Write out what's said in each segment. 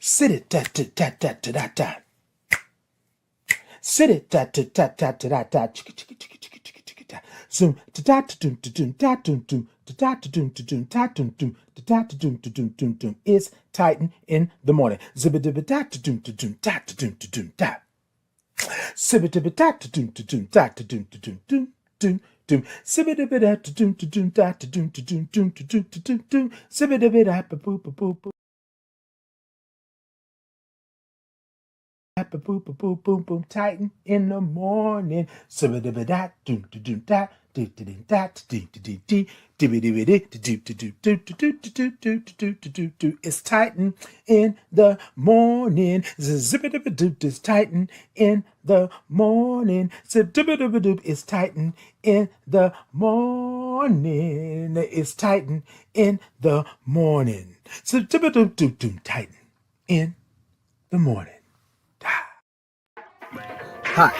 Sit it da da da da da da da. Sit it da da da da da da da. Zoom da da da doom da doom da doom doom da da da doom da doom da doom doom da da da doom da doom doom doom. It's Titan in the morning. Zibba dibba da da doom da doom da da doom da doom da. Zibba dibba da da doom da doom da da doom da doom doom doom doom. Zibba dibba da da doom da doom da da doom da doom doom da doom da doom doom. Zibba dibba da ba boo ba boo boo. Boom, boom, boom, boom, boom, Titan in the morning. It's Titan in the morning. It's Titan in the morning. It's Titan in the morning. It's Titan in the morning. Titan in the morning. Hi,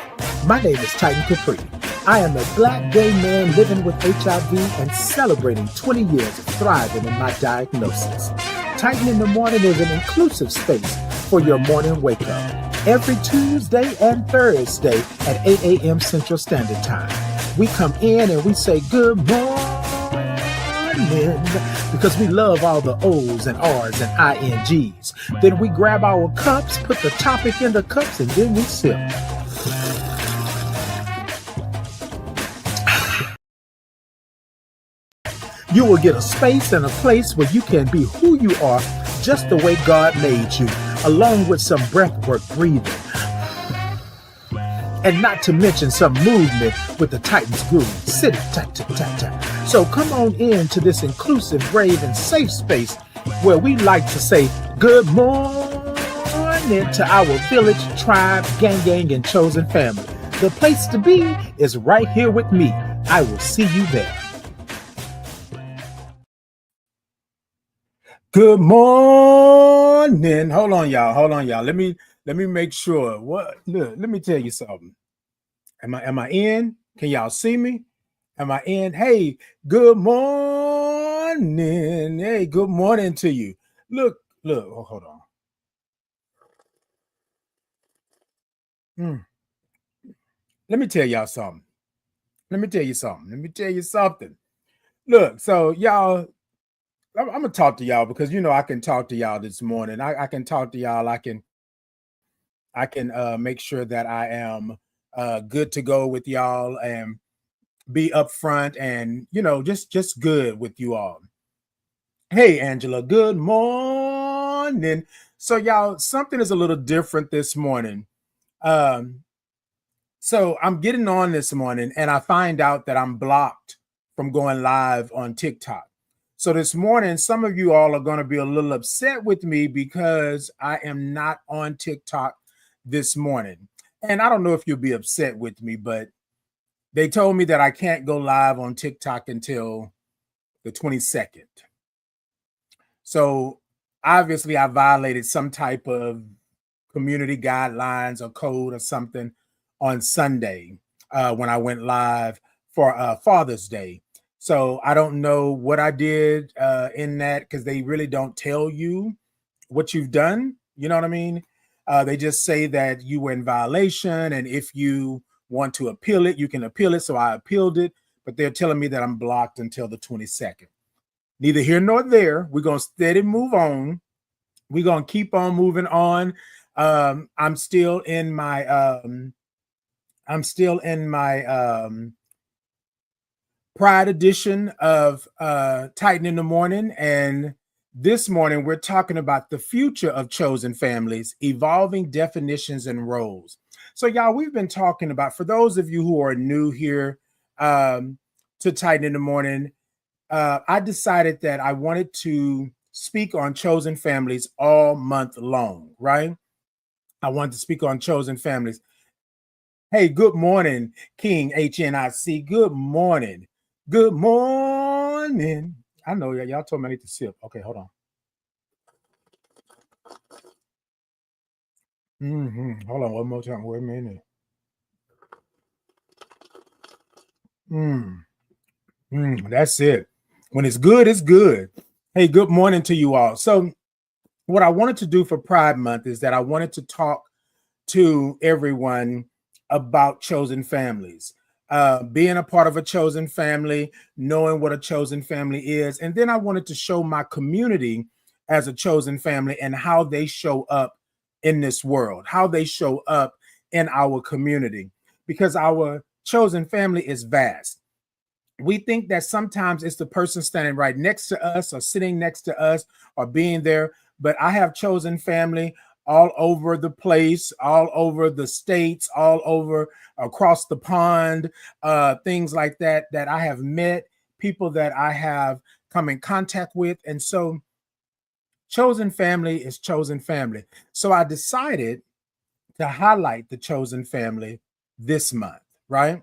my name is Titan Capri. I am a black gay man living with HIV and celebrating 20 years of thriving in my diagnosis. Titan in the Morning is an inclusive space for your morning wake up. Every Tuesday and Thursday at 8 a.m. Central Standard Time. We come in and we say good morning because we love all the O's and R's and INGs. Then we grab our cups, put the topic in the cups, and then we sip. You will get a space and a place where you can be who you are just the way God made you, along with some breathwork breathing. And not to mention some movement with the Titans groove. Sit ta-ta-ta-ta. So come on in to this inclusive, brave, and safe space where we like to say good morning to our village, tribe, gang, and chosen family. The place to be is right here with me. I will see you there. Good morning. Hold on, y'all. Let me make sure. Look, let me tell you something. Am I in? Can y'all see me? Am I in? Hey, good morning. Hey, good morning to you. Look, hold on. Let me tell y'all something. Let me tell you something. Look, so y'all, I'm gonna talk to y'all because I can talk to y'all this morning. I can talk to y'all. I can make sure that I am good to go with y'all and be upfront and just good with you all. Hey Angela, good morning. So y'all, something is a little different this morning. So I'm getting on this morning and I find out that I'm blocked from going live on TikTok. So this morning, some of you all are going to be a little upset with me because I am not on TikTok this morning. And I don't know if you'll be upset with me, but they told me that I can't go live on TikTok until the 22nd. So obviously I violated some type of community guidelines or code or something on Sunday when I went live for Father's Day. So I don't know what I did in that because they really don't tell you what you've done. You know what I mean? They just say that you were in violation, and if you want to appeal it, you can appeal it. So I appealed it, but they're telling me that I'm blocked until the 22nd. Neither here nor there. We're going to steady move on. We're going to keep on moving on. I'm still in my Pride edition of Titan in the Morning, and this morning we're talking about the future of chosen families, evolving definitions and roles. So y'all, we've been talking about, for those of you who are new here to Titan in the Morning, I decided that I wanted to speak on chosen families all month long, right? I wanted to speak on chosen families. Hey, good morning, King HNIC. Good morning. Good morning. I know y'all told me I need to sip. Okay, hold on. Hold on one more time. Wait a minute. That's it. When it's good, it's good. Hey, good morning to you all. So what I wanted to do for Pride Month is that I wanted to talk to everyone about chosen families, being a part of a chosen family, knowing what a chosen family is. And then I wanted to show my community as a chosen family and how they show up in this world, how they show up in our community, because our chosen family is vast. We think that sometimes it's the person standing right next to us or sitting next to us or being there, but I have chosen family all over the place, all over the states, all over across the pond, things like that, that I have met, people that I have come in contact with. And so chosen family is chosen family. So I decided to highlight the chosen family this month, right?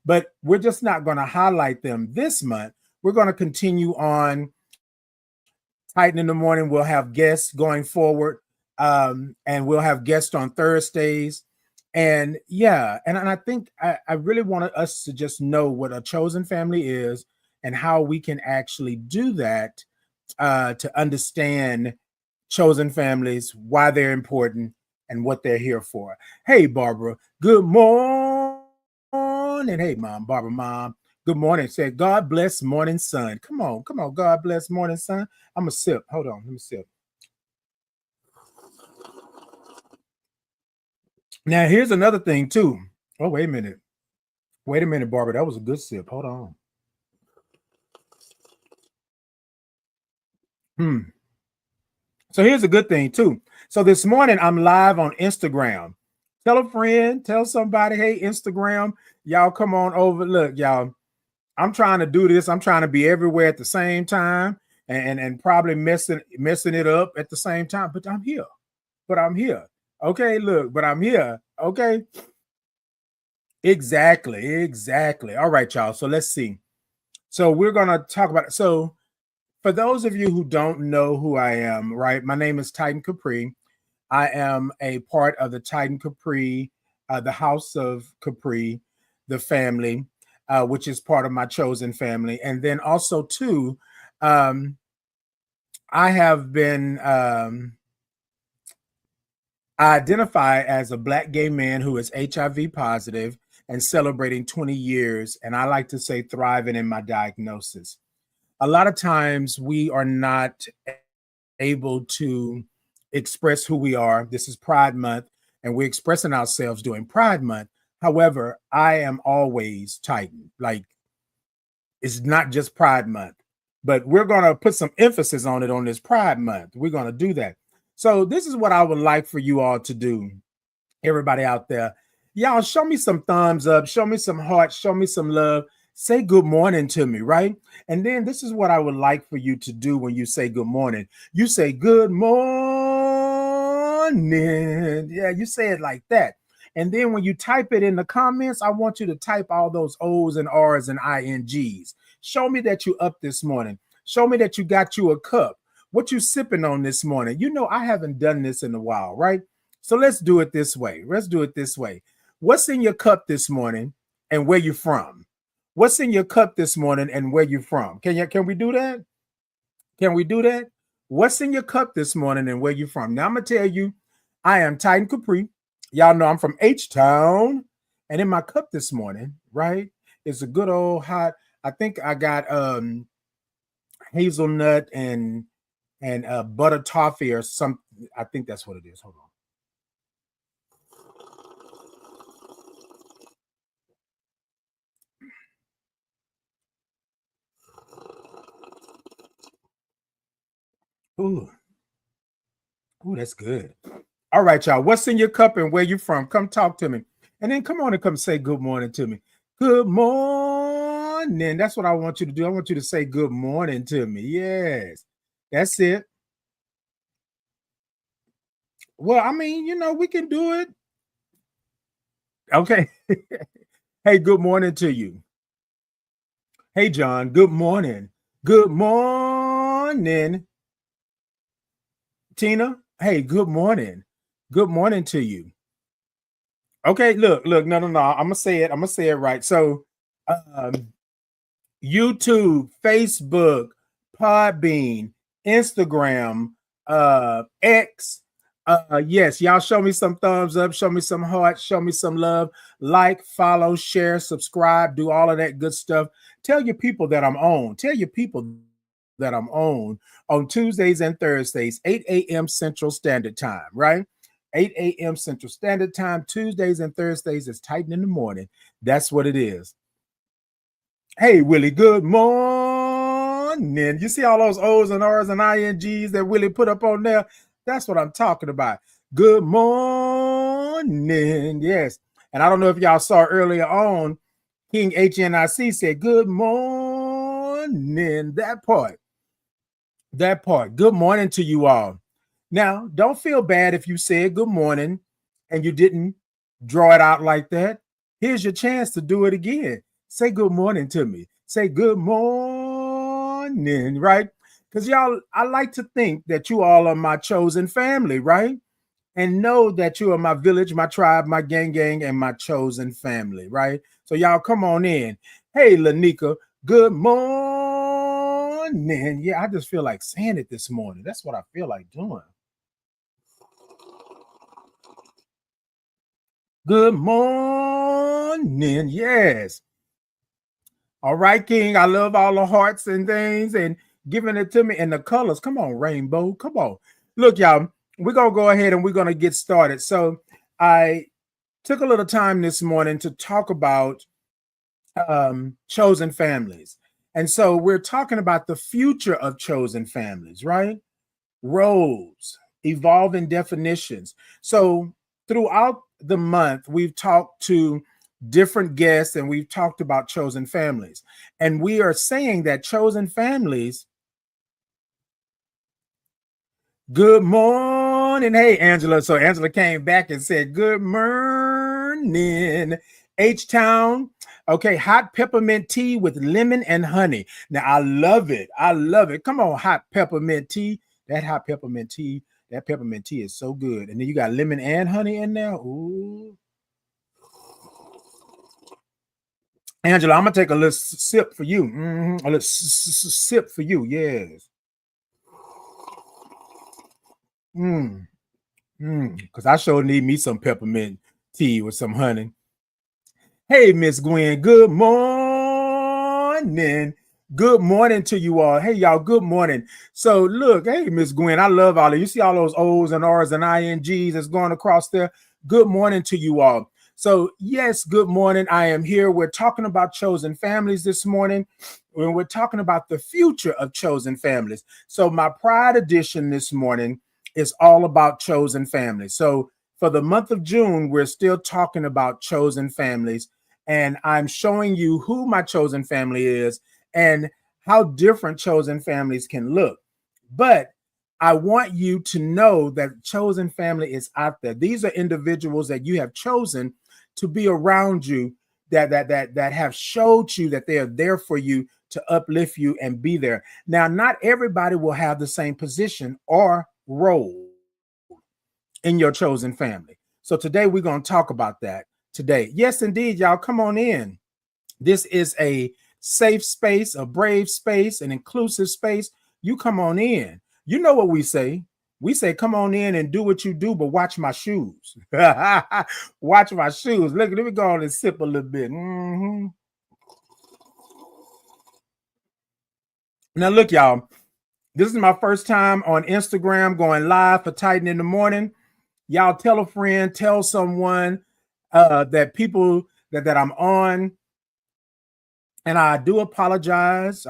But we're just not going to highlight them this month. We're going to continue on. Titan in the morning, we'll have guests going forward, and we'll have guests on Thursdays. And yeah, and I think I really wanted us to just know what a chosen family is and how we can actually do that, to understand chosen families, why they're important, and what they're here for. Hey, Barbara, good morning. Hey, Mom, Barbara, Mom, good morning. Said, God bless morning sun. Come on, come on. God bless morning sun. I'm a sip. Hold on, let me sip. Now, here's another thing, too. Oh, wait a minute. Wait a minute, Barbara. That was a good sip. Hold on. So here's a good thing too. So this morning I'm live on Instagram. Tell a friend, tell somebody, hey, Instagram, y'all come on over. Look, y'all, I'm trying to do this. I'm trying to be everywhere at the same time, and probably messing it up at the same time. But I'm here. But I'm here. Okay, look, but I'm here. Okay. Exactly. Exactly. All right, y'all. So let's see. So we're gonna talk about it. So for those of you who don't know who I am, right? My name is Titan Capri. I am a part of the Titan Capri, the House of Capri, the family, which is part of my chosen family. And then also, too, um, I have been, I identify as a Black gay man who is HIV positive and celebrating 20 years. And I like to say thriving in my diagnosis. A lot of times we are not able to express who we are. This is Pride Month, and we're expressing ourselves during Pride Month. However, I am always Titan. Like, it's not just Pride Month, but we're going to put some emphasis on it on this Pride Month. We're going to do that. So, this is what I would like for you all to do, everybody out there. Y'all, show me some thumbs up, show me some hearts, show me some love. Say good morning to me, right? And then this is what I would like for you to do when you say good morning. You say good morning. Yeah, you say it like that. And then when you type it in the comments, I want you to type all those O's and R's and INGs. Show me that you up this morning. Show me that you got you a cup. What you sipping on this morning? You know, I haven't done this in a while, right? So let's do it this way. Let's do it this way. What's in your cup this morning and where you from? What's in your cup this morning and where you from? Can we do that? Can we do that? What's in your cup this morning and where you from? Now I'm gonna tell you, I am Titan Capri. Y'all know I'm from H Town, and in my cup this morning, right, is a good old hot. I think I got hazelnut and butter toffee or some. I think that's what it is. Hold on. Ooh, ooh, that's good. All right, y'all. What's in your cup and where you from? Come talk to me. And then come on and come say good morning to me. Good morning. That's what I want you to do. I want you to say good morning to me. Yes. That's it. Well, I mean, we can do it. Okay. Hey, good morning to you. Hey, John. Good morning. Good morning, Tina. Hey, good morning. Good morning to you. Okay, look, no, no, no. I'm gonna say it. I'm gonna say it right. So, um, YouTube, Facebook, Podbean, Instagram, X. Yes, y'all show me some thumbs up, show me some hearts, show me some love, like, follow, share, subscribe, do all of that good stuff. Tell your people that I'm on. Tell your people that I'm on Tuesdays and Thursdays, 8 a.m. Central Standard Time, right? 8 a.m. Central Standard Time, Tuesdays and Thursdays is Titan in the Morning. That's what it is. Hey, Willie, good morning. You see all those O's and R's and INGs that Willie put up on there? That's what I'm talking about. Good morning. Yes. And I don't know if y'all saw earlier on, King HNIC said, good morning. That part. Good morning to you all. Now, don't feel bad if you said good morning and you didn't draw it out like that. Here's your chance to do it again. Say good morning to me. Say good morning, right? Because y'all, I like to think that you all are my chosen family, right? And know that you are my village, my tribe, my gang, and my chosen family, right? So y'all come on in. Hey, Lanika, good morning. Yeah, I just feel like saying it this morning. That's what I feel like doing. Good morning. Yes. All right, King. I love all the hearts and things and giving it to me and the colors. Come on, rainbow. Come on. Look, y'all, we're going to go ahead and we're going to get started. So I took a little time this morning to talk about chosen families. And so we're talking about the future of chosen families, right? Roles, evolving definitions. So throughout the month, we've talked to different guests and we've talked about chosen families. And we are saying that chosen families, good morning. Hey, Angela. So Angela came back and said, good morning, H-Town. Okay, hot peppermint tea with lemon and honey. Now, I love it. I love it. Come on, hot peppermint tea. That hot peppermint tea, that peppermint tea is so good. And then you got lemon and honey in there. Ooh. Angela, I'm going to take a little sip for you. A little sip for you. Yes. Because I sure need me some peppermint tea with some honey. Hey, Miss Gwen, good morning. Good morning to you all. Hey, y'all, good morning. So look, hey, Miss Gwen, I love all of you. See all those O's and R's and INGs that's going across there? Good morning to you all. So yes, good morning. I am here. We're talking about chosen families this morning. We're talking about the future of chosen families. So my Pride edition this morning is all about chosen families. So for the month of June, we're still talking about chosen families. And I'm showing you who my chosen family is and how different chosen families can look. But I want you to know that chosen family is out there. These are individuals that you have chosen to be around you, that have showed you that they are there for you to uplift you and be there. Now, not everybody will have the same position or role in your chosen family. So today we're going to talk about that today. Yes, indeed, y'all, come on in. This is a safe space, a brave space, an inclusive space. You come on in. You know what we say. We say, come on in and do what you do, but watch my shoes. Watch my shoes. Look, let me go on and sip a little bit. Now, look, y'all. This is my first time on Instagram going live for Titan in the Morning. Y'all tell a friend, tell someone that people that I'm on. And I do apologize.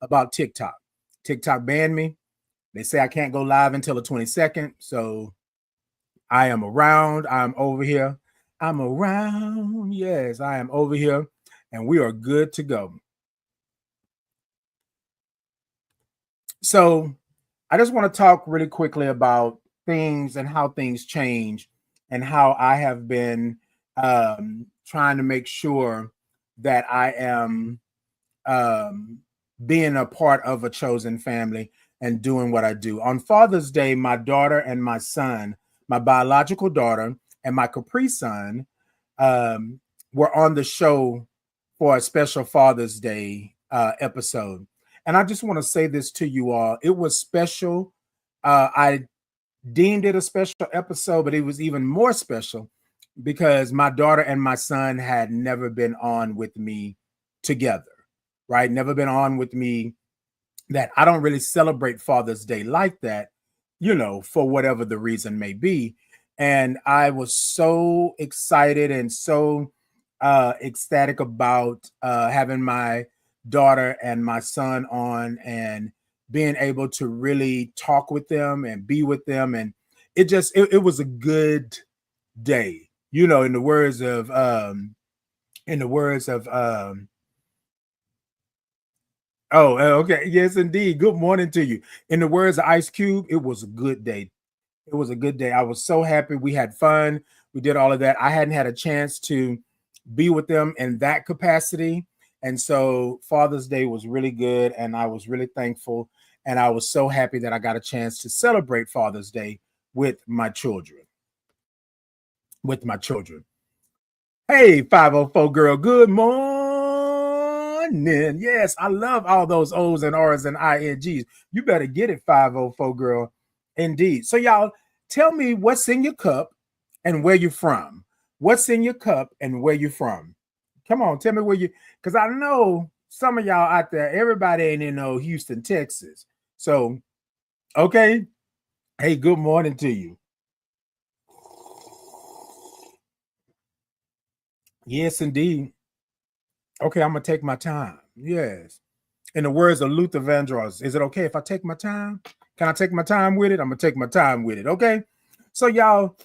About TikTok. TikTok banned me. They say I can't go live until the 22nd. So I am around. I'm over here. I'm around. Yes, I am over here. And we are good to go. So I just want to talk really quickly about things and how things change and how I have been trying to make sure that I am being a part of a chosen family and doing what I do. On Father's Day, my daughter and my son, my biological daughter and my Capri son, were on the show for a special Father's Day episode. And I just want to say this to you all. It was special I deemed it a special episode, but it was even more special because my daughter and my son had never been on with me together, right? Never been on with me. That I don't really celebrate Father's Day like that, for whatever the reason may be. And I was so excited and so ecstatic about having my daughter and my son on and being able to really talk with them and be with them. And it was a good day, in the words of oh, okay. Yes, indeed. Good morning to you. In the words of Ice Cube, it was a good day. It was a good day. I was so happy. We had fun. We did all of that. I hadn't had a chance to be with them in that capacity. And so Father's Day was really good. And I was really thankful. And I was so happy that I got a chance to celebrate Father's Day with my children. With my children. Hey, 504 girl. Good morning. Yes, I love all those O's and R's and INGs. You better get it, 504 girl. Indeed. So, y'all, tell me what's in your cup and where you're from. What's in your cup and where you're from? Come on, tell me where you, because I know some of y'all out there, everybody ain't in no Houston, Texas. So, okay. Hey, good morning to you. Yes, indeed. Okay, I'm gonna take my time. Yes. In the words of Luther Vandross, is it okay if I take my time? Can I take my time with it? I'm gonna take my time with it. Okay. So, y'all,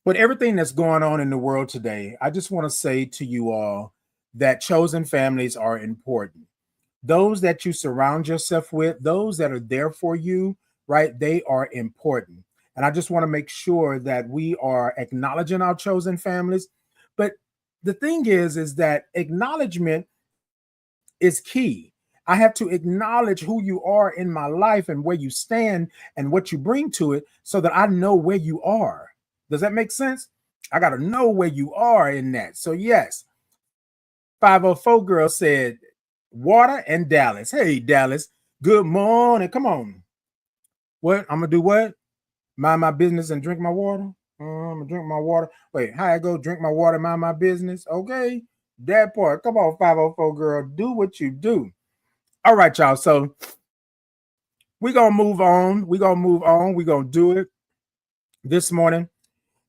with everything that's going on in the world today, I just want to say to you all that chosen families are important. Those that you surround yourself with, those that are there for you, right? They are important. And I just want to make sure that we are acknowledging our chosen families. But the thing is that acknowledgement is key. I have to acknowledge who you are in my life and where you stand and what you bring to it so that I know where you are. Does that make sense? I got to know where you are in that. So, yes, 504 girl said water and Dallas. Hey, Dallas, good morning. Come on. What? I'm going to do what? Mind my business and drink my water? I'm going to drink my water. Wait, how I go drink my water, mind my business? Okay. That part. Come on, 504 girl. Do what you do. All right, y'all. So we're going to move on. We're going to move on. We're going to do it this morning.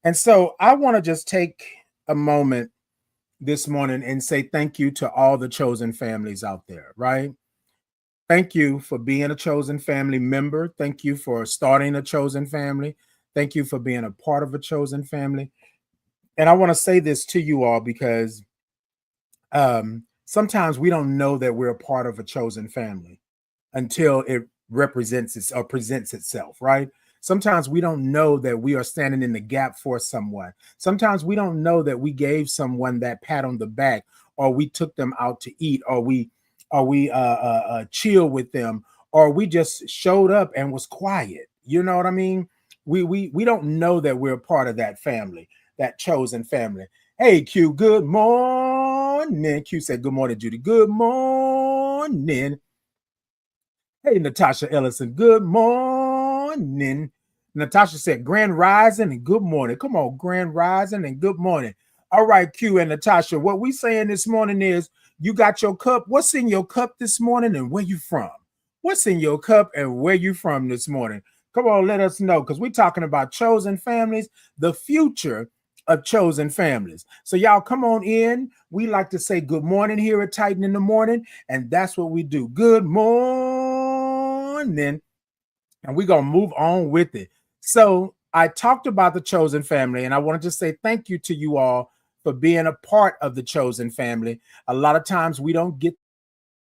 And so I want to just take a moment this morning and say thank you to all the chosen families out there, right? Thank you for being a chosen family member. Thank you for starting a chosen family. Thank you for being a part of a chosen family. And I want to say this to you all because sometimes we don't know that we're a part of a chosen family until it represents or presents itself, right? Sometimes we don't know that we are standing in the gap for someone. Sometimes we don't know that we gave someone that pat on the back, or we took them out to eat, or we chill with them, or we just showed up and was quiet. You know what I mean? We don't know that we're a part of that family, that chosen family. Hey, Q, good morning. Q said, good morning, Judy. Good morning. Hey, Natasha Ellison, good morning. Natasha said, Grand Rising and good morning. Come on, Grand Rising and good morning. All right, Q and Natasha, what we saying this morning is you got your cup. What's in your cup this morning and where you from? What's in your cup and where you from this morning? Come on, let us know because we're talking about chosen families, the future of chosen families. So y'all come on in. We like to say good morning here at Titan in the Morning, and that's what we do. Good morning. And we're going to move on with it. So I talked about the chosen family, and I want to just say thank you to you all for being a part of the chosen family. A lot of times we don't get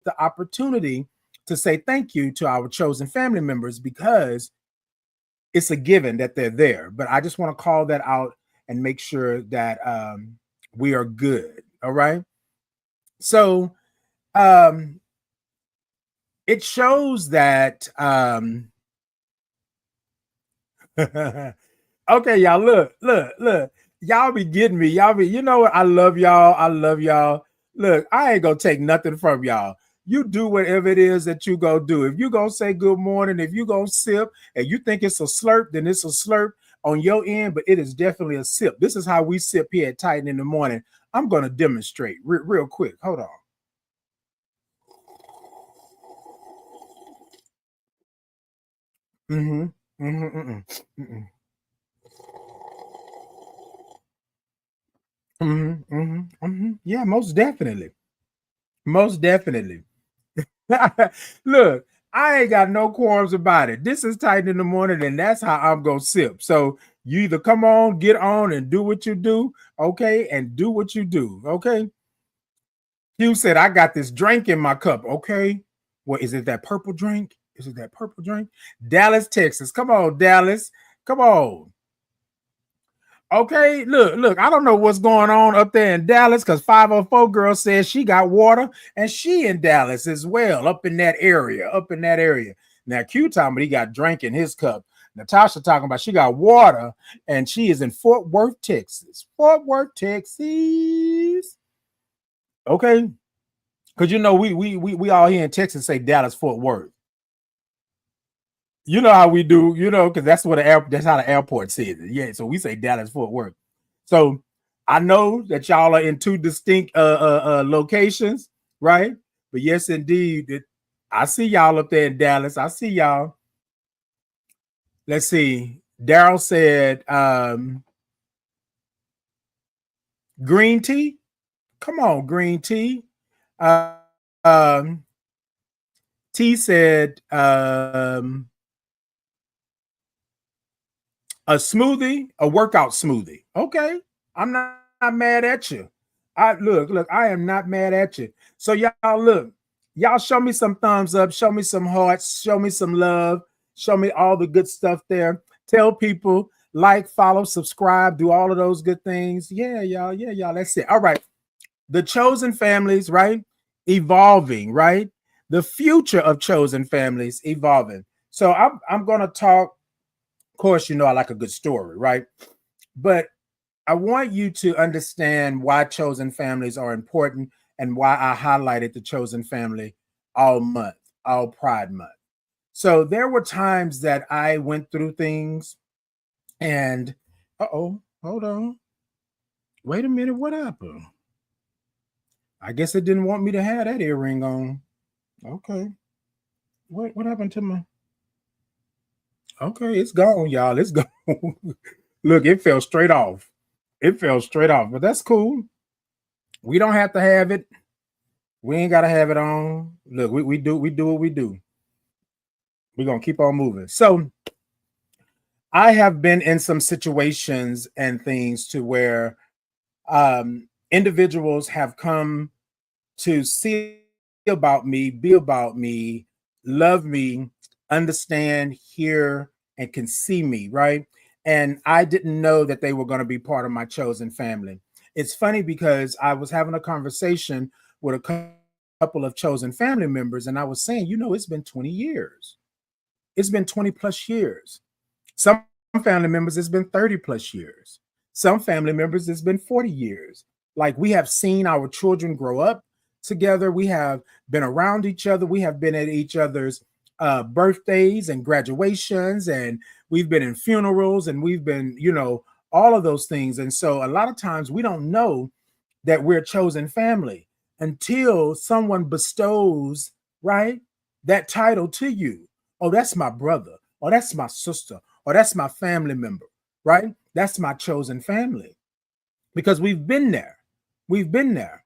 the opportunity to say thank you to our chosen family members because it's a given that they're there. But I just want to call that out and make sure that we are good. All right. So it shows that okay, y'all, look. Y'all be getting me. Y'all be, you know what? I love y'all. Look, I ain't gonna take nothing from y'all. You do whatever it is that you go do. If you gonna say good morning, if you gonna sip and you think it's a slurp, then it's a slurp on your end, but it is definitely a sip. This is how we sip here at Titan in the morning. I'm gonna demonstrate real quick. Hold on. Mm-hmm. Mm-hmm. Mm-mm. Mm-mm. Mm-hmm. Mm-hmm. Mm-hmm. Yeah, most definitely. Most definitely. Look, I ain't got no qualms about it. This is Titan in the morning, and that's how I'm gonna sip. So you either come on, get on, and do what you do, okay, and do what you do, okay. Hugh said, "I got this drink in my cup." Okay, what is it? That purple drink? Is it that purple drink? Dallas, Texas. Come on, Dallas. Come on. Okay, look, I don't know what's going on up there in Dallas because 504 girl says she got water and she in Dallas as well, up in that area, Now, Q talking about he got drink in his cup. Natasha talking about she got water and she is in Fort Worth, Texas. Fort Worth, Texas. Okay, because you know we all here in Texas say Dallas, Fort Worth. You know how we do, because that's how the airport says it. Yeah, so we say Dallas Fort Worth. So I know that y'all are in two distinct locations, right? But yes, indeed, I see y'all up there in Dallas. I see y'all. Let's see. Daryl said green tea. Come on, green tea. Uh, um, T said a smoothie, a workout smoothie. Okay, I'm not mad at you. I look, I am not mad at you. So y'all look, y'all show me some thumbs up, show me some hearts, show me some love, show me all the good stuff there. Tell people, like, follow, subscribe, do all of those good things. Yeah, y'all. Yeah, y'all. That's it. All right. The chosen families, right? Evolving, right? The future of chosen families evolving. So I'm gonna talk. Of course, I like a good story, right? But I want you to understand why chosen families are important and why I highlighted the chosen family all month, all Pride Month. So there were times that I went through things and, hold on. Wait a minute, what happened? I guess it didn't want me to have that earring on. Okay. What happened to my Okay, it's gone, y'all. It's gone. Look, it fell straight off. It fell straight off, but that's cool. We don't have to have it. We ain't gotta have it on. Look, we do what we do. We're gonna keep on moving. So I have been in some situations and things to where individuals have come to see about me, be about me, love me, understand, hear, and can see me, right? And I didn't know that they were going to be part of my chosen family. It's funny because I was having a conversation with a couple of chosen family members, and I was saying, it's been 20 years. It's been 20 plus years. Some family members, it's been 30 plus years. Some family members, it's been 40 years. Like we have seen our children grow up together. We have been around each other. We have been at each other's birthdays and graduations, and we've been in funerals, and we've been, all of those things. And so a lot of times we don't know that we're a chosen family until someone bestows, right, that title to you. Oh, that's my brother. Oh, that's my sister. Or that's my family member, right? That's my chosen family because we've been there. We've been there.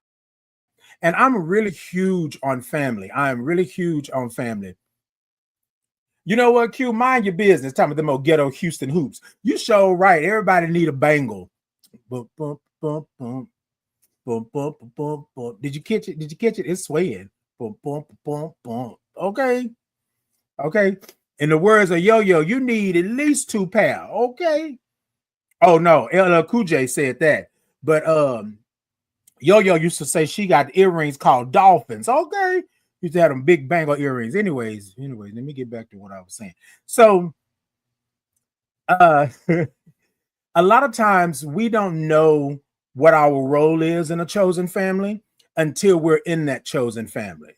And I'm really huge on family. I am really huge on family. You know what, Q? Mind your business. Talking about them old ghetto Houston hoops. You show right. Everybody need a bangle. Bump, bump, bump, bump, bump, bump, bump, bump. Did you catch it? Did you catch it? It's swaying. Bump, bump, bump, bump. Okay. Okay. In the words of Yo-Yo, you need at least 2 pair. Okay. Oh no, LL Cool J said that. But Yo-Yo used to say she got earrings called dolphins. Okay. Used to have them big bangle earrings. Anyways, let me get back to what I was saying. So uh a lot of times we don't know what our role is in a chosen family until we're in that chosen family.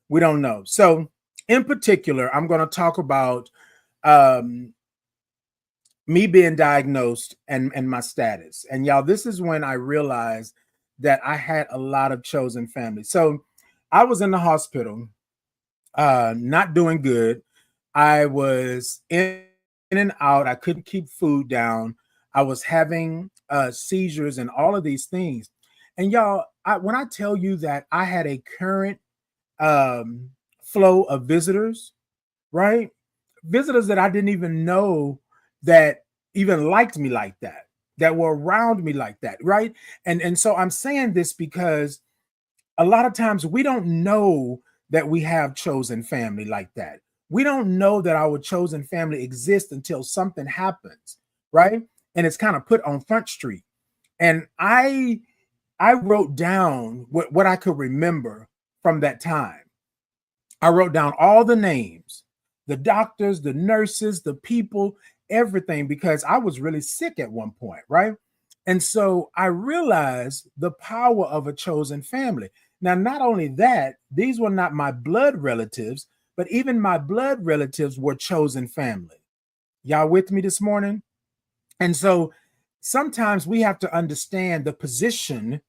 We don't know. So, in particular, I'm going to talk about um, me being diagnosed and my status. And y'all, this is when I realized that I had a lot of chosen family. So, I was in the hospital, not doing good. I was in and out. I couldn't keep food down. I was having seizures and all of these things. And y'all, when I tell you that I had a current um, flow of visitors, right? Visitors that I didn't even know that even liked me like that, that were around me like that, right? And so I'm saying this because a lot of times we don't know that we have chosen family like that. We don't know that our chosen family exists until something happens, right? And it's kind of put on Front Street. And I wrote down what I could remember from that time. I wrote down all the names, the doctors, the nurses, the people, everything, because I was really sick at one point, right? And so I realized the power of a chosen family. Now, not only that, these were not my blood relatives, but even my blood relatives were chosen family. Y'all with me this morning? And so sometimes we have to understand the position,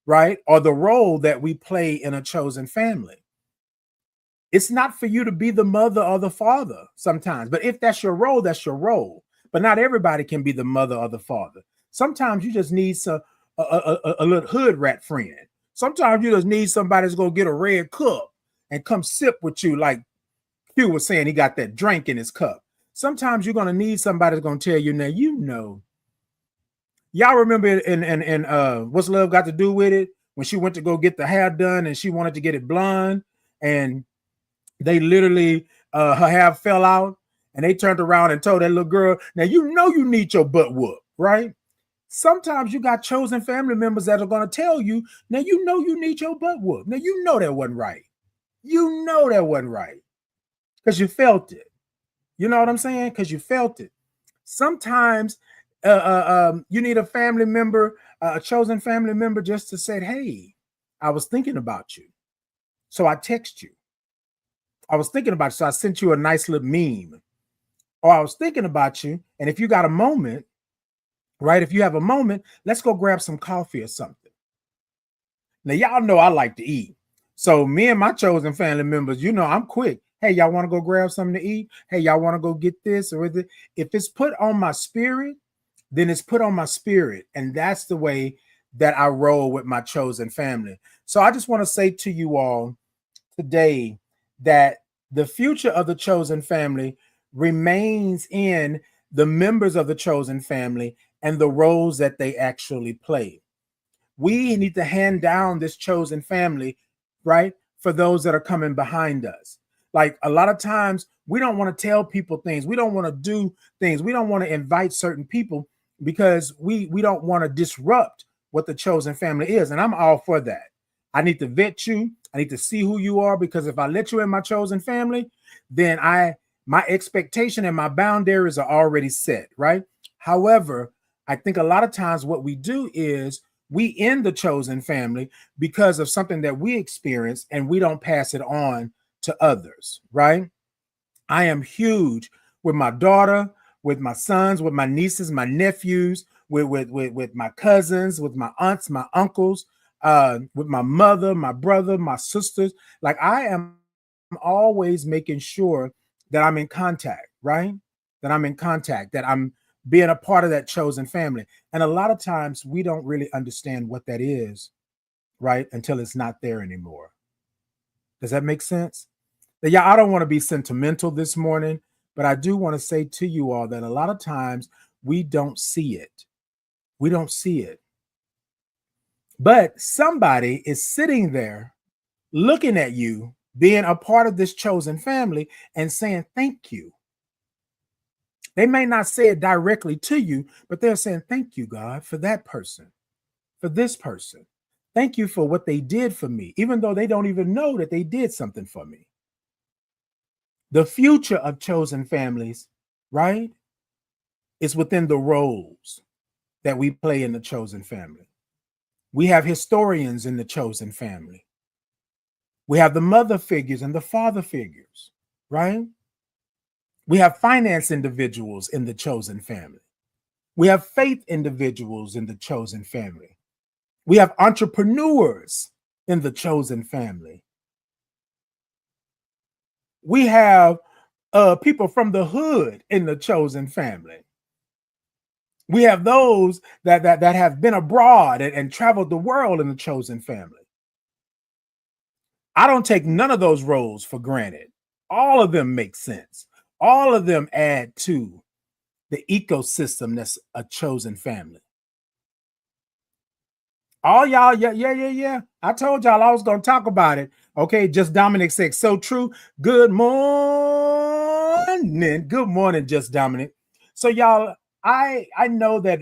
right? Or the role that we play in a chosen family. It's not for you to be the mother or the father sometimes, but if that's your role, that's your role. But not everybody can be the mother or the father. Sometimes you just need a little hood rat friend. Sometimes you just need somebody that's gonna get a red cup and come sip with you, like Hugh was saying, he got that drink in his cup. Sometimes you're gonna need somebody that's gonna tell you, now you know. Y'all remember in What's Love Got to Do with It, when she went to go get the hair done and she wanted to get it blonde, and they literally her hair fell out, and they turned around and told that little girl, now you know you need your butt whooped, right? Sometimes you got chosen family members that are going to tell you, now you know you need your butt whooped. Now you know that wasn't right. You know that wasn't right because you felt it. You know what I'm saying? Because you felt it. Sometimes you need a family member, a chosen family member, just to say, hey, I was thinking about you. So I text you. I was thinking about you. So I sent you a nice little meme. Or I was thinking about you. And if you got a moment, right? If you have a moment, let's go grab some coffee or something. Now, y'all know I like to eat. So me and my chosen family members, you know, I'm quick. Hey, y'all want to go grab something to eat? Hey, y'all want to go get this or this? If it's put on my spirit, then it's put on my spirit. And that's the way that I roll with my chosen family. So I just want to say to you all today that the future of the chosen family remains in the members of the chosen family and the roles that they actually play. We need to hand down this chosen family, right? For those that are coming behind us. Like a lot of times, we don't want to tell people things. We don't want to do things. We don't want to invite certain people because we don't want to disrupt what the chosen family is. And I'm all for that. I need to vet you. I need to see who you are, because if I let you in my chosen family, then my expectation and my boundaries are already set, right? However, I think a lot of times what we do is we end the chosen family because of something that we experience, and we don't pass it on to others, right? I am huge with my daughter, with my sons, with my nieces, my nephews, with my cousins, with my aunts, my uncles, with my mother, my brother, my sisters. Like I am always making sure that I'm in contact, right? That I'm in contact, that I'm being a part of that chosen family. And a lot of times we don't really understand what that is, right? Until it's not there anymore. Does that make sense? Now, yeah, I don't want to be sentimental this morning, but I do want to say to you all that a lot of times we don't see it. We don't see it. But somebody is sitting there looking at you, being a part of this chosen family, and saying, thank you. They may not say it directly to you, but they're saying, thank you, God, for that person, for this person. Thank you for what they did for me, even though they don't even know that they did something for me. The future of chosen families, right, is within the roles that we play in the chosen family. We have historians in the chosen family. We have the mother figures and the father figures, right? We have finance individuals in the chosen family. We have faith individuals in the chosen family. We have entrepreneurs in the chosen family. We have people from the hood in the chosen family. We have those that have been abroad and traveled the world in the chosen family. I don't take none of those roles for granted. All of them make sense. All of them add to the ecosystem that's a chosen family. All y'all, yeah. I told y'all I was going to talk about it. Okay, just Dominic said, so true. Good morning. Good morning, just Dominic. So y'all, I know that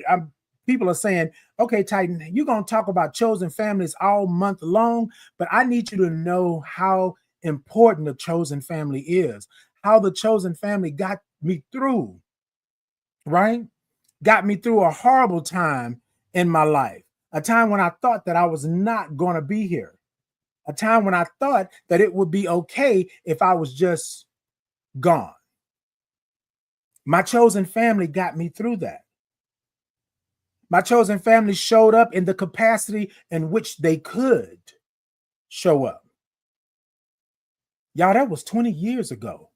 people are saying, okay, Titan, you're going to talk about chosen families all month long, but I need you to know how important the chosen family is, how the chosen family got me through, right? Got me through a horrible time in my life, a time when I thought that I was not going to be here, a time when I thought that it would be okay if I was just gone. My chosen family got me through that. My chosen family showed up in the capacity in which they could show up. Y'all, that was 20 years ago.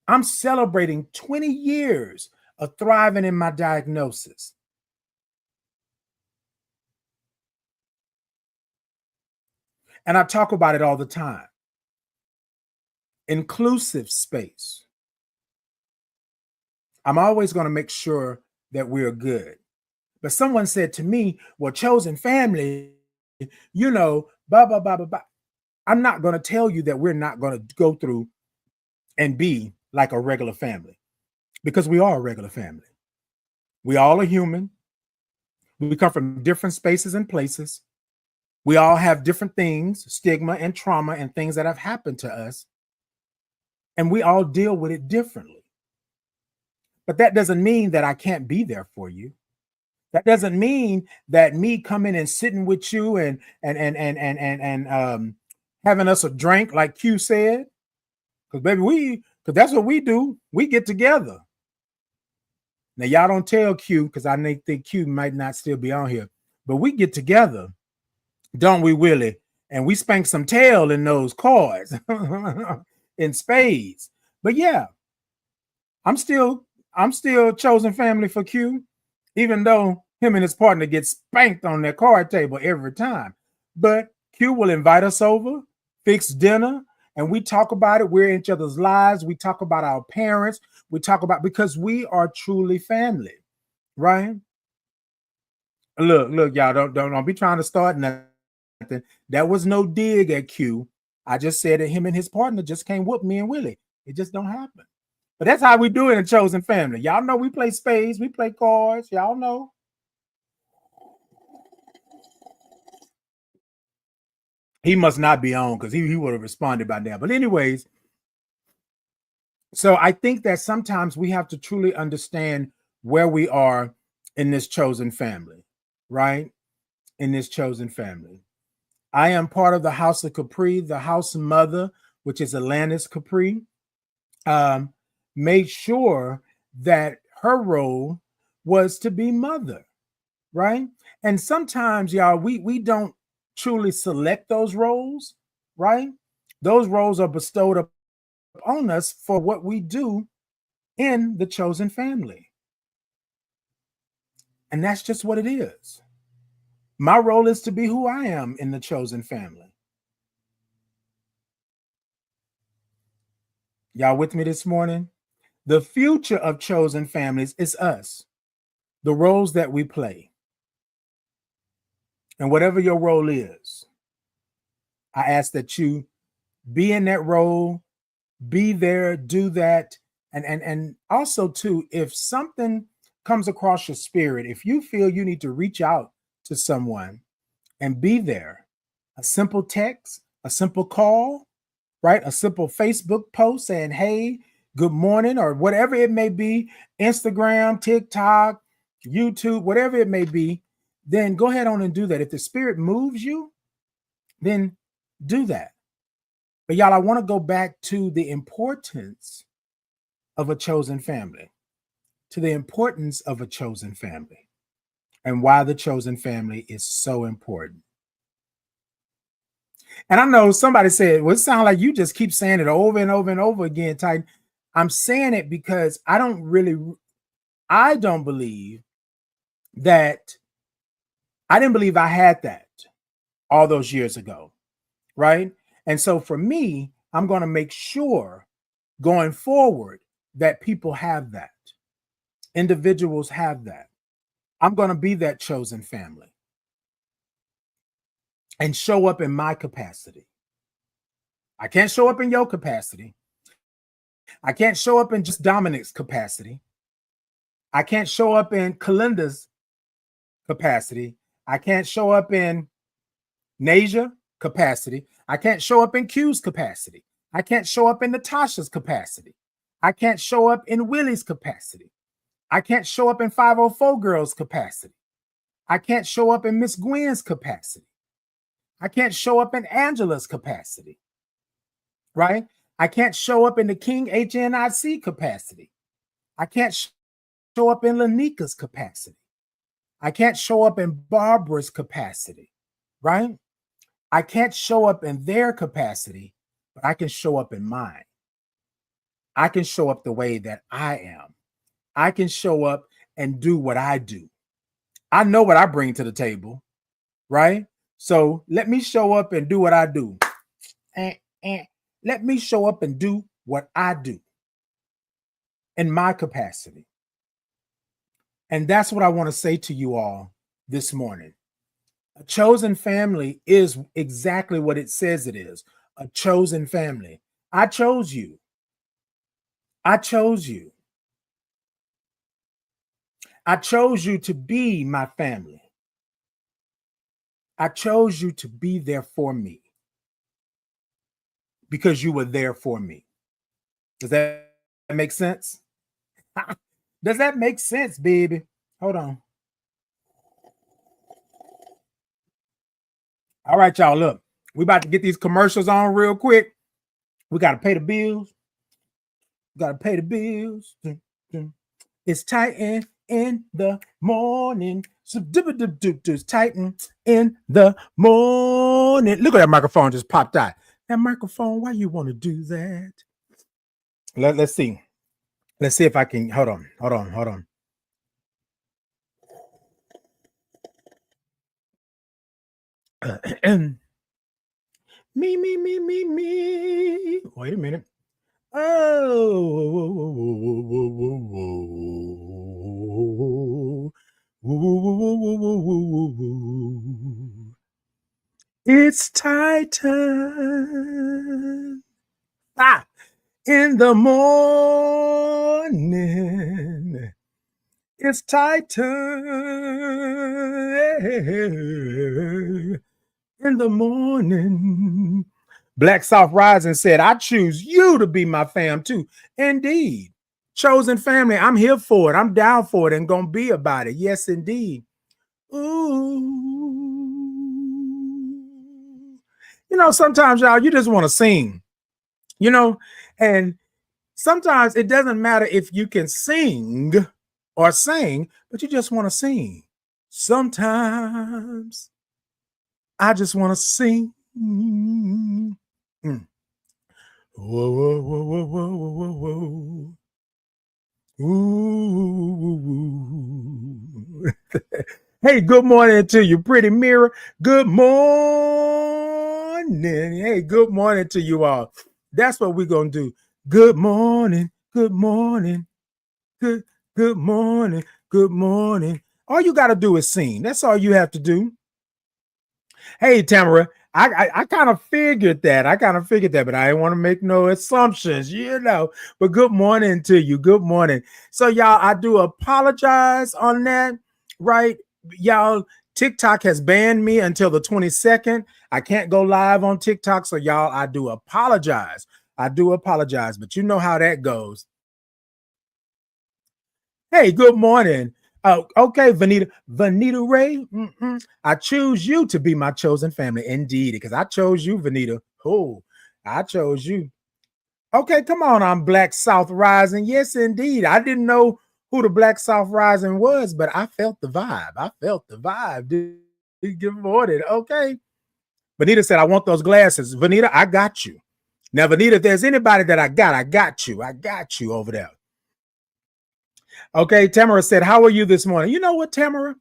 I'm celebrating 20 years of thriving in my diagnosis. And I talk about it all the time. Inclusive space. I'm always going to make sure that we're good. But someone said to me, well, chosen family, blah, blah, blah, blah, blah. I'm not going to tell you that we're not going to go through and be like a regular family, because we are a regular family. We all are human. We come from different spaces and places. We all have different things, stigma and trauma and things that have happened to us. And we all deal with it differently. But that doesn't mean that I can't be there for you. That doesn't mean that me coming and sitting with you and having us a drink, like Q said, because baby, because that's what we do. We get together. Now y'all don't tell Q, because I think Q might not still be on here, but we get together, don't we, Willie? And we spank some tail in those cards, in spades. But yeah, I'm still chosen family for Q, even though him and his partner get spanked on their card table every time. But Q will invite us over, fix dinner, and we talk about it. We're in each other's lives. We talk about our parents. We talk about, because we are truly family, right? Look, y'all, don't be trying to start nothing. That was no dig at Q. I just said that him and his partner just can't whoop me and Willie. It just don't happen. But that's how we do it in chosen family. Y'all know we play spades, we play cards. Y'all know. He must not be on, because he would have responded by now. But anyways, so I think that sometimes we have to truly understand where we are in this chosen family, right? In this chosen family. I am part of the House of Capri, the house mother, which is Atlantis Capri. Made sure that her role was to be mother, right? And sometimes, y'all, we don't truly select those roles, right? Those roles are bestowed upon us for what we do in the chosen family. And that's just what it is. My role is to be who I am in the chosen family. Y'all with me this morning? The future of chosen families is us, the roles that we play. And whatever your role is, I ask that you be in that role, be there, do that. And also too, if something comes across your spirit, if you feel you need to reach out to someone and be there, a simple text, a simple call, right? A simple Facebook post saying, hey, good morning, or whatever it may be, Instagram, TikTok, YouTube, whatever it may be, then go ahead on and do that. If the spirit moves you, then do that. But y'all, I want to go back to the importance of a chosen family, to the importance of a chosen family, and why the chosen family is so important. And I know somebody said, well, it sounds like you just keep saying it over and over and over again, Titan. I'm saying it because I don't believe that I didn't believe I had that all those years ago, right? And so for me, I'm going to make sure going forward that people have that. Individuals have that. I'm going to be that chosen family and show up in my capacity. I can't show up in your capacity. I can't show up in just Dominic's capacity. I can't show up in Kalinda's capacity. I can't show up in Nasia capacity. I can't show up in Q's capacity. I can't show up in Natasha's capacity. I can't show up in Willie's capacity. I can't show up in 504 Girls capacity. I can't show up in Miss Gwen's capacity. I can't show up in Angela's capacity, right? I can't show up in the King HNIC capacity. I can't show up in Lanika's capacity. I can't show up in Barbara's capacity, right? I can't show up in their capacity, but I can show up in mine. I can show up the way that I am. I can show up and do what I do. I know what I bring to the table, right? So let me show up and do what I do. And let me show up and do what I do in my capacity. And that's what I want to say to you all this morning. A chosen family is exactly what it says it is. A chosen family. I chose you. I chose you. I chose you to be my family. I chose you to be there for me because you were there for me. Does that make sense? Does that make sense, baby? Hold on. All right, y'all, look. We about to get these commercials on real quick. We got to pay the bills. We got to pay the bills. It's Titan in the morning. So it's Titan in the morning. Look at that microphone just popped out. That microphone, why you want to do that? Let's see. Let's see if I can. Hold on. Me. Wait a minute. Oh. It's Titan. In the morning. It's Titan. In the morning. Black South Rising said, I choose you to be my fam too. Indeed. Chosen family, I'm here for it. I'm down for it and gonna be about it. Yes, indeed. Ooh. You know, sometimes, y'all, you just want to sing, you know, and sometimes it doesn't matter if you can sing or sing, but you just want to sing. Sometimes I just want to sing. Whoa. Ooh. Hey, good morning to you, pretty mirror. Good morning. Hey, good morning to you all. That's what we're going to do. Good morning. Good morning. Good morning. Good morning. All you got to do is sing. That's all you have to do. Hey, Tamara, I kind of figured that. But I didn't want to make no assumptions, you know. But good morning to you. Good morning. So, y'all, I do apologize on that, right? Y'all, TikTok has banned me until the 22nd. I can't go live on TikTok. So, y'all, I do apologize. But you know how that goes. Hey, good morning. Oh, okay, Vanita Ray. I choose you to be my chosen family, indeed, because I chose you, Vanita. Oh, I chose you. Okay, come on, I'm Black South Rising. Yes, indeed. I didn't know who the Black South Rising was, but I felt the vibe. I felt the vibe. Did you give it? Okay. Vanita said, I want those glasses. Vanita, I got you. Now, Vanita, if there's anybody that I got you. I got you over there. Okay, Tamara said, how are you this morning? You know what, Tamara?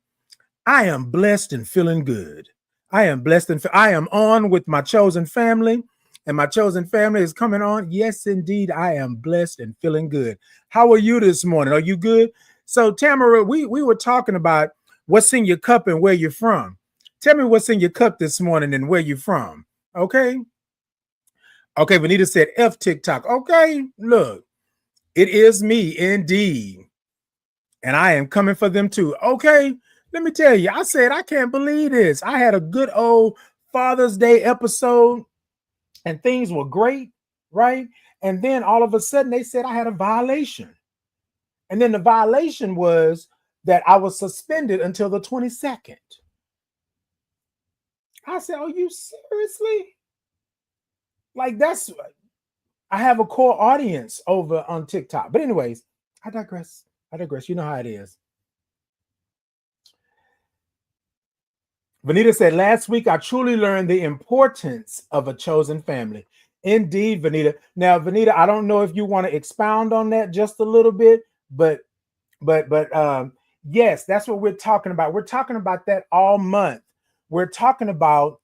I am blessed and feeling good. I am blessed and I am on with my chosen family, and my chosen family is coming on. Yes, indeed, I am blessed and feeling good. How are you this morning? Are you good? So, Tamara, we were talking about what's in your cup and where you're from. Tell me what's in your cup this morning and where you're from. Okay. Okay, Vanita said F TikTok. Okay, look, it is me indeed. And I am coming for them too. Okay, let me tell you, I said, I can't believe this. I had a good old Father's Day episode and things were great, right? And then all of a sudden they said I had a violation. And then the violation was that I was suspended until the 22nd. I said, are you seriously? Like I have a core audience over on TikTok. But anyways, I digress. You know how it is. Vanita said, last week, I truly learned the importance of a chosen family. Indeed, Vanita. Now, Vanita, I don't know if you want to expound on that just a little bit, but yes, that's what we're talking about. We're talking about that all month. We're talking about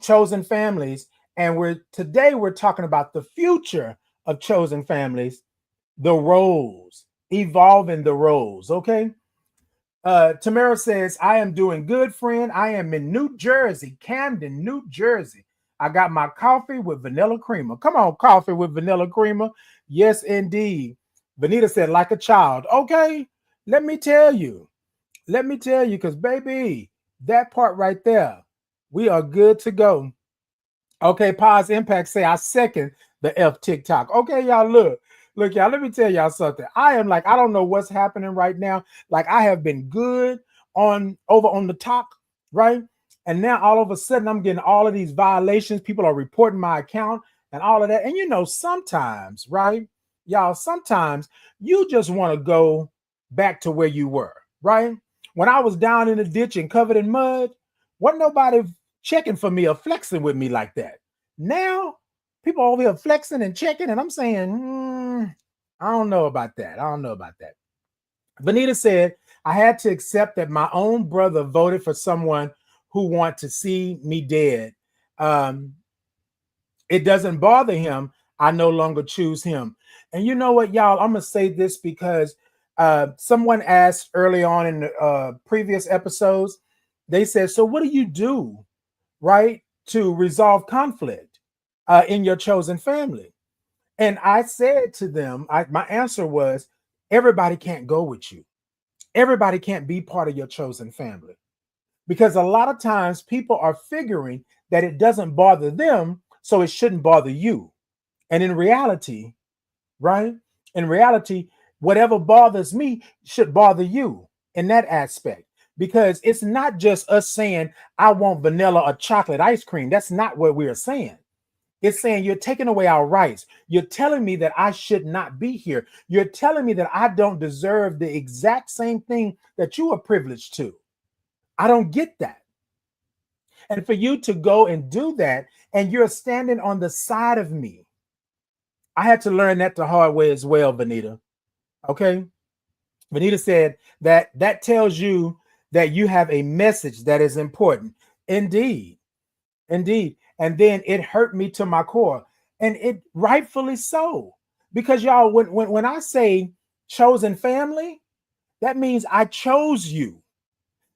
chosen families, and today we're talking about the future of chosen families, the roles, evolving the roles. Okay. Tamara says, I am doing good, friend. I am in New Jersey, Camden, New Jersey. I got my coffee with vanilla creamer. Come on, coffee with vanilla creamer. Yes, indeed. Vanita said, like a child. Okay, let me tell you, because baby, that part right there, we are good to go. Okay, Pause Impact say, I second the F TikTok. Okay, y'all, look, y'all, let me tell y'all something. I am like, I don't know what's happening right now. Like, I have been good over on the top, right? And now all of a sudden I'm getting all of these violations. People are reporting my account and all of that. And you know, sometimes, right, y'all, sometimes you just want to go back to where you were, right? When I was down in the ditch and covered in mud, wasn't nobody checking for me or flexing with me like that. Now people over here flexing and checking, and I'm saying, I don't know about that. Vanita said, I had to accept that my own brother voted for someone who want to see me dead. It doesn't bother him. I no longer choose him. And you know what, y'all? I'm going to say this because someone asked early on in the previous episodes, they said, so what do you do, right, to resolve conflict in your chosen family? And I said to them, my answer was, everybody can't go with you. Everybody can't be part of your chosen family, because a lot of times people are figuring that it doesn't bother them, so it shouldn't bother you. And in reality, right? In reality, whatever bothers me should bother you in that aspect, because it's not just us saying, I want vanilla or chocolate ice cream. That's not what we're saying. It's saying you're taking away our rights. You're telling me that I should not be here. You're telling me that I don't deserve the exact same thing that you are privileged to. I don't get that. And for you to go and do that, and you're standing on the side of me, I had to learn that the hard way as well, Vanita. Okay. Vanita said that tells you that you have a message that is important. Indeed. Indeed. And then it hurt me to my core. And it rightfully so. Because y'all, when I say chosen family, that means I chose you.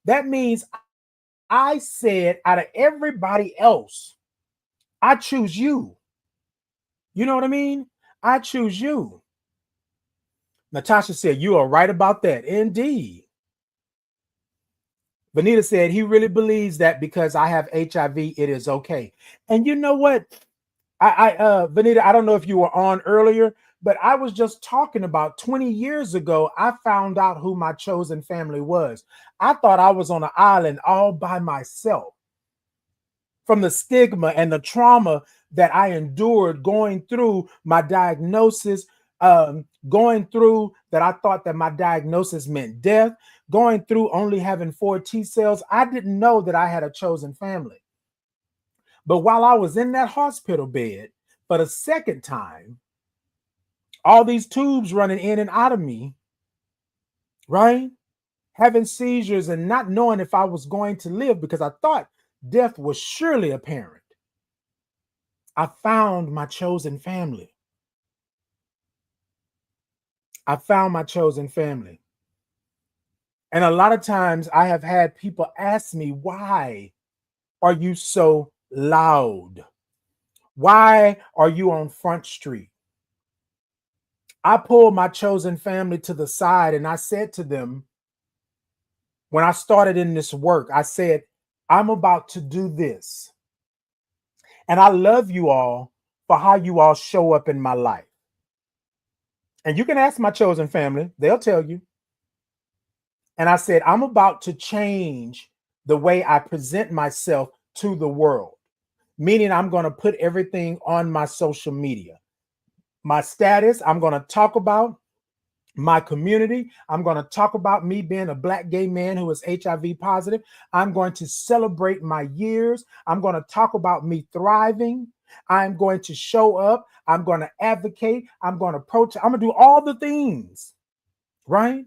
That means I said, out of everybody else, I choose you. You know what I mean? I choose you. Natasha said, you are right about that. Indeed. Vanita said, he really believes that because I have HIV, it is okay. And you know what? Vanita, I don't know if you were on earlier, But I was just talking about 20 years ago, I found out who my chosen family was. I thought I was on an island all by myself from the stigma and the trauma that I endured going through my diagnosis, going through that I thought that my diagnosis meant death, going through only having 4 T cells. I didn't know that I had a chosen family. But while I was in that hospital bed for the second time, all these tubes running in and out of me, right? Having seizures and not knowing if I was going to live because I thought death was surely apparent. I found my chosen family. I found my chosen family. And a lot of times I have had people ask me, why are you so loud? Why are you on Front Street? I pulled my chosen family to the side and I said to them, when I started in this work, I said, I'm about to do this. And I love you all for how you all show up in my life. And you can ask my chosen family, they'll tell you. And I said, I'm about to change the way I present myself to the world, meaning I'm going to put everything on my social media. My status, I'm going to talk about my community. I'm going to talk about me being a Black gay man who is HIV positive. I'm going to celebrate my years. I'm going to talk about me thriving. I'm going to show up. I'm going to advocate. I'm going to protest. I'm going to do all the things, right?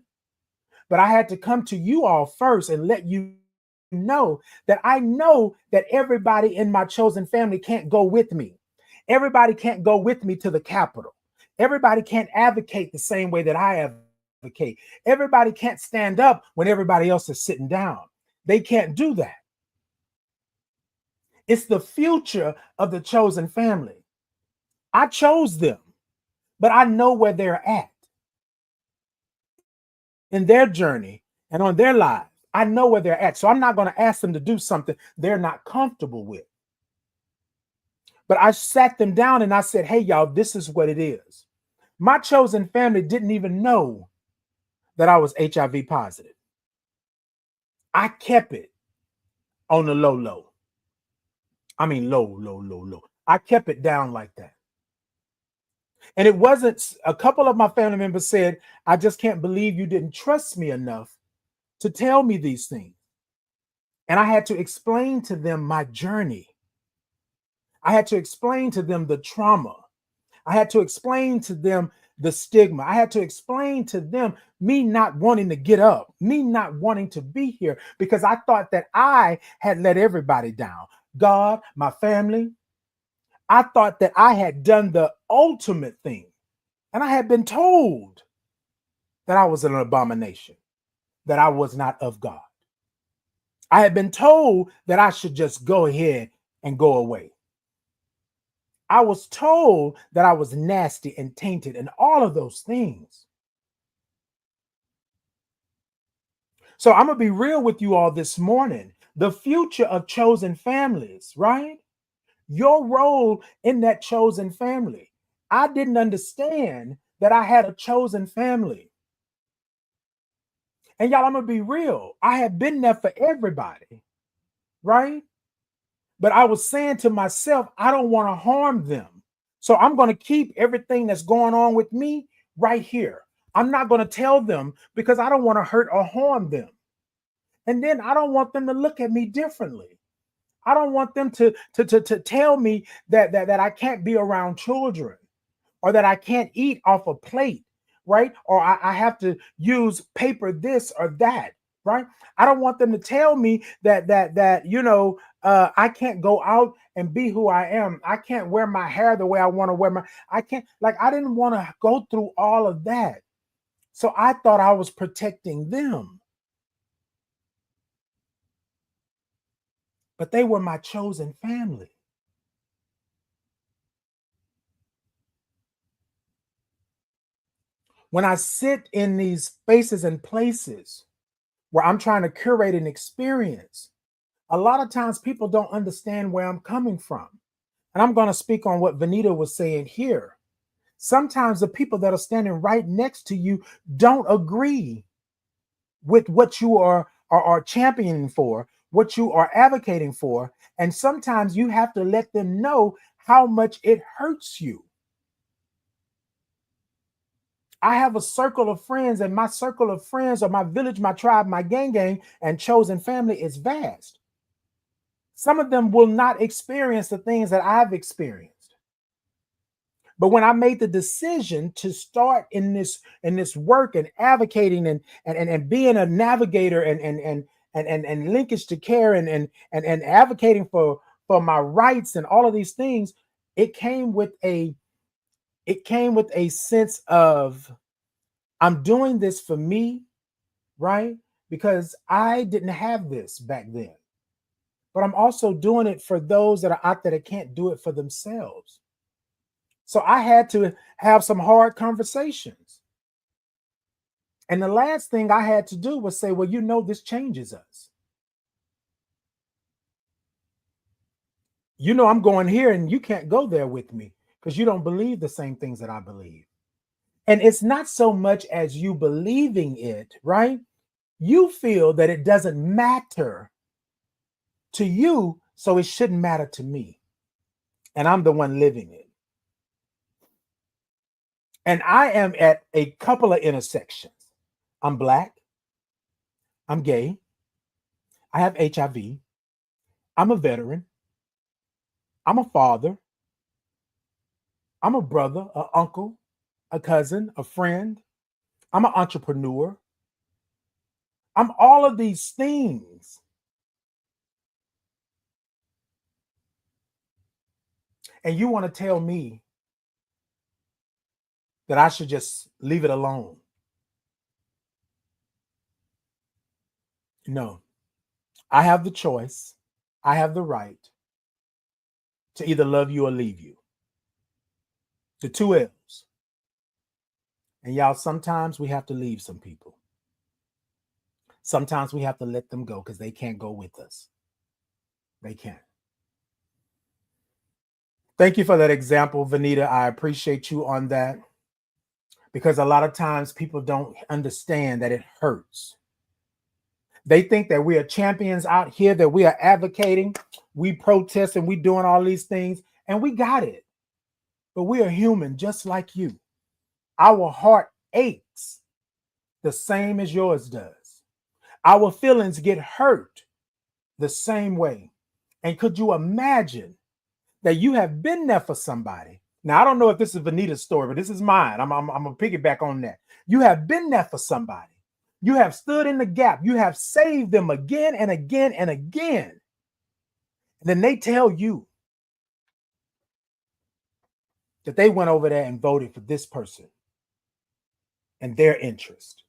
But I had to come to you all first and let you know that I know that everybody in my chosen family can't go with me. Everybody can't go with me to the Capitol. Everybody can't advocate the same way that I advocate. Everybody can't stand up when everybody else is sitting down. They can't do that. It's the future of the chosen family. I chose them, but I know where they're at in their journey and on their lives. I know where they're at. So I'm not going to ask them to do something they're not comfortable with. But I sat them down and I said, hey, y'all, this is what it is. My chosen family didn't even know that I was HIV positive. I kept it on the low, low. I mean, low, low, low, low. I kept it down like that. And it wasn't, a couple of my family members said, I just can't believe you didn't trust me enough to tell me these things. And I had to explain to them my journey. I had to explain to them the trauma. I had to explain to them the stigma. I had to explain to them me not wanting to get up, me not wanting to be here because I thought that I had let everybody down. God, my family. I thought that I had done the ultimate thing. And I had been told that I was an abomination, that I was not of God. I had been told that I should just go ahead and go away. I was told that I was nasty and tainted and all of those things. So I'm going to be real with you all this morning. The future of chosen families, right? Your role in that chosen family. I didn't understand that I had a chosen family. And y'all, I'm going to be real. I had been there for everybody, right? But I was saying to myself, I don't want to harm them. So I'm going to keep everything that's going on with me right here. I'm not going to tell them because I don't want to hurt or harm them. And then I don't want them to look at me differently. I don't want them to tell me that I can't be around children or that I can't eat off a plate, right? Or I have to use paper this or that, right? I don't want them to tell me that I can't go out and be who I am. I can't wear my hair the way I want to wear I can't, I didn't want to go through all of that. So I thought I was protecting them. But they were my chosen family. When I sit in these spaces and places where I'm trying to curate an experience, a lot of times people don't understand where I'm coming from. And I'm going to speak on what Vanita was saying here. Sometimes the people that are standing right next to you don't agree with what you are championing for, what you are advocating for. And sometimes you have to let them know how much it hurts you. I have a circle of friends, and my circle of friends, or my village, my tribe, my gang, and chosen family is vast. Some of them will not experience the things that I've experienced. But when I made the decision to start in this work and advocating and being a navigator and linkage to care and advocating for my rights and all of these things, it came with a sense of, I'm doing this for me, right? Because I didn't have this back then. But I'm also doing it for those that are out there that can't do it for themselves. So I had to have some hard conversations. And the last thing I had to do was say, well, this changes us. I'm going here and you can't go there with me because you don't believe the same things that I believe. And it's not so much as you believing it, right? You feel that it doesn't matter to you, so it shouldn't matter to me. And I'm the one living it. And I am at a couple of intersections. I'm Black. I'm gay. I have HIV. I'm a veteran. I'm a father. I'm a brother, an uncle, a cousin, a friend. I'm an entrepreneur. I'm all of these things. And you want to tell me that I should just leave it alone? No. I have the choice. I have the right to either love you or leave you. The two L's. And y'all, sometimes we have to leave some people. Sometimes we have to let them go because they can't go with us. They can't. Thank you for that example, Vanita. I appreciate you on that, because a lot of times people don't understand that it hurts. They think that we are champions out here, that we are advocating, we protest, and we doing all these things, and we got it. But we are human just like you. Our heart aches the same as yours does. Our feelings get hurt the same way. And could you imagine that you have been there for somebody? Now, I don't know if this is Vanita's story, but this is mine. I'm going to piggyback on that. You have been there for somebody. You have stood in the gap. You have saved them again and again and again. And then they tell you that they went over there and voted for this person and their interest,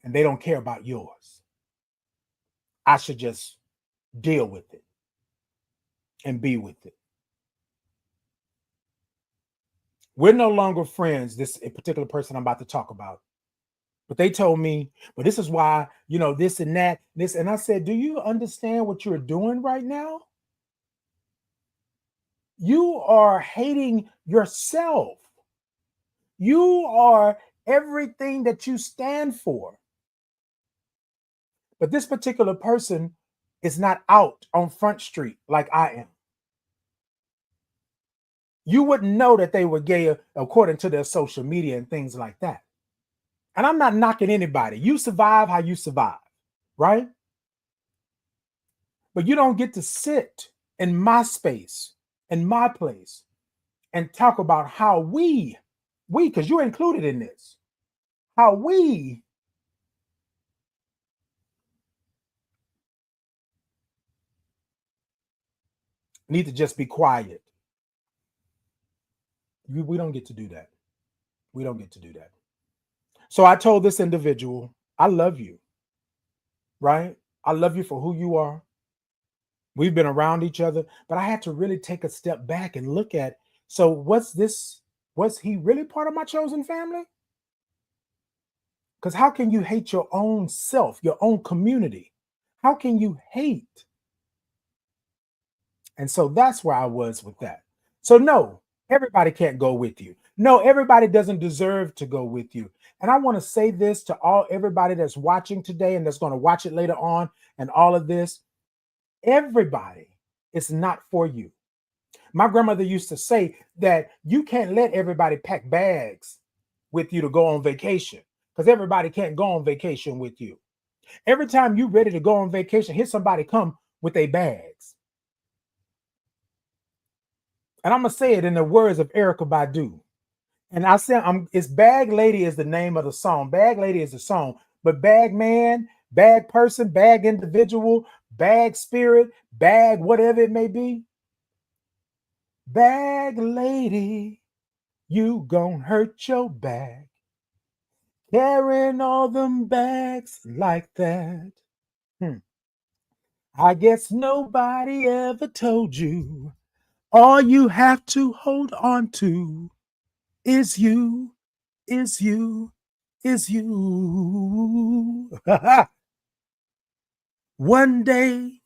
and they don't care about yours. I should just deal with it and be with it. We're no longer friends, this particular person I'm about to talk about. But they told me, but this is why, this and that, this. And I said, do you understand what you're doing right now? You are hating yourself. You are everything that you stand for. But this particular person is not out on Front Street like I am. You wouldn't know that they were gay according to their social media and things like that. And I'm not knocking anybody. You survive how you survive, right? But you don't get to sit in my space, in my place, and talk about how we, because you're included in this, how we need to just be quiet. We don't get to do that. We don't get to do that. So I told this individual, I love you, right? I love you for who you are. We've been around each other, but I had to really take a step back and look at, so what's this? Was he really part of my chosen family? Because how can you hate your own self, your own community? How can you hate? And so that's where I was with that. So no, Everybody can't go with you. No, everybody doesn't deserve to go with you. And I want to say this to everybody that's watching today and that's going to watch it later on and all of this. Everybody is not for you. My grandmother used to say that you can't let everybody pack bags with you to go on vacation because everybody can't go on vacation with you. Every time you're ready to go on vacation, hear somebody come with their bags. And I'm going to say it in the words of Erykah Badu. And I said, it's Bag Lady is the name of the song. Bag Lady is the song. But bag man, bag person, bag individual, bag spirit, bag whatever it may be. Bag lady, you gon' hurt your bag. Carrying all them bags like that. I guess nobody ever told you all you have to hold on to is you, is you, is you. One day,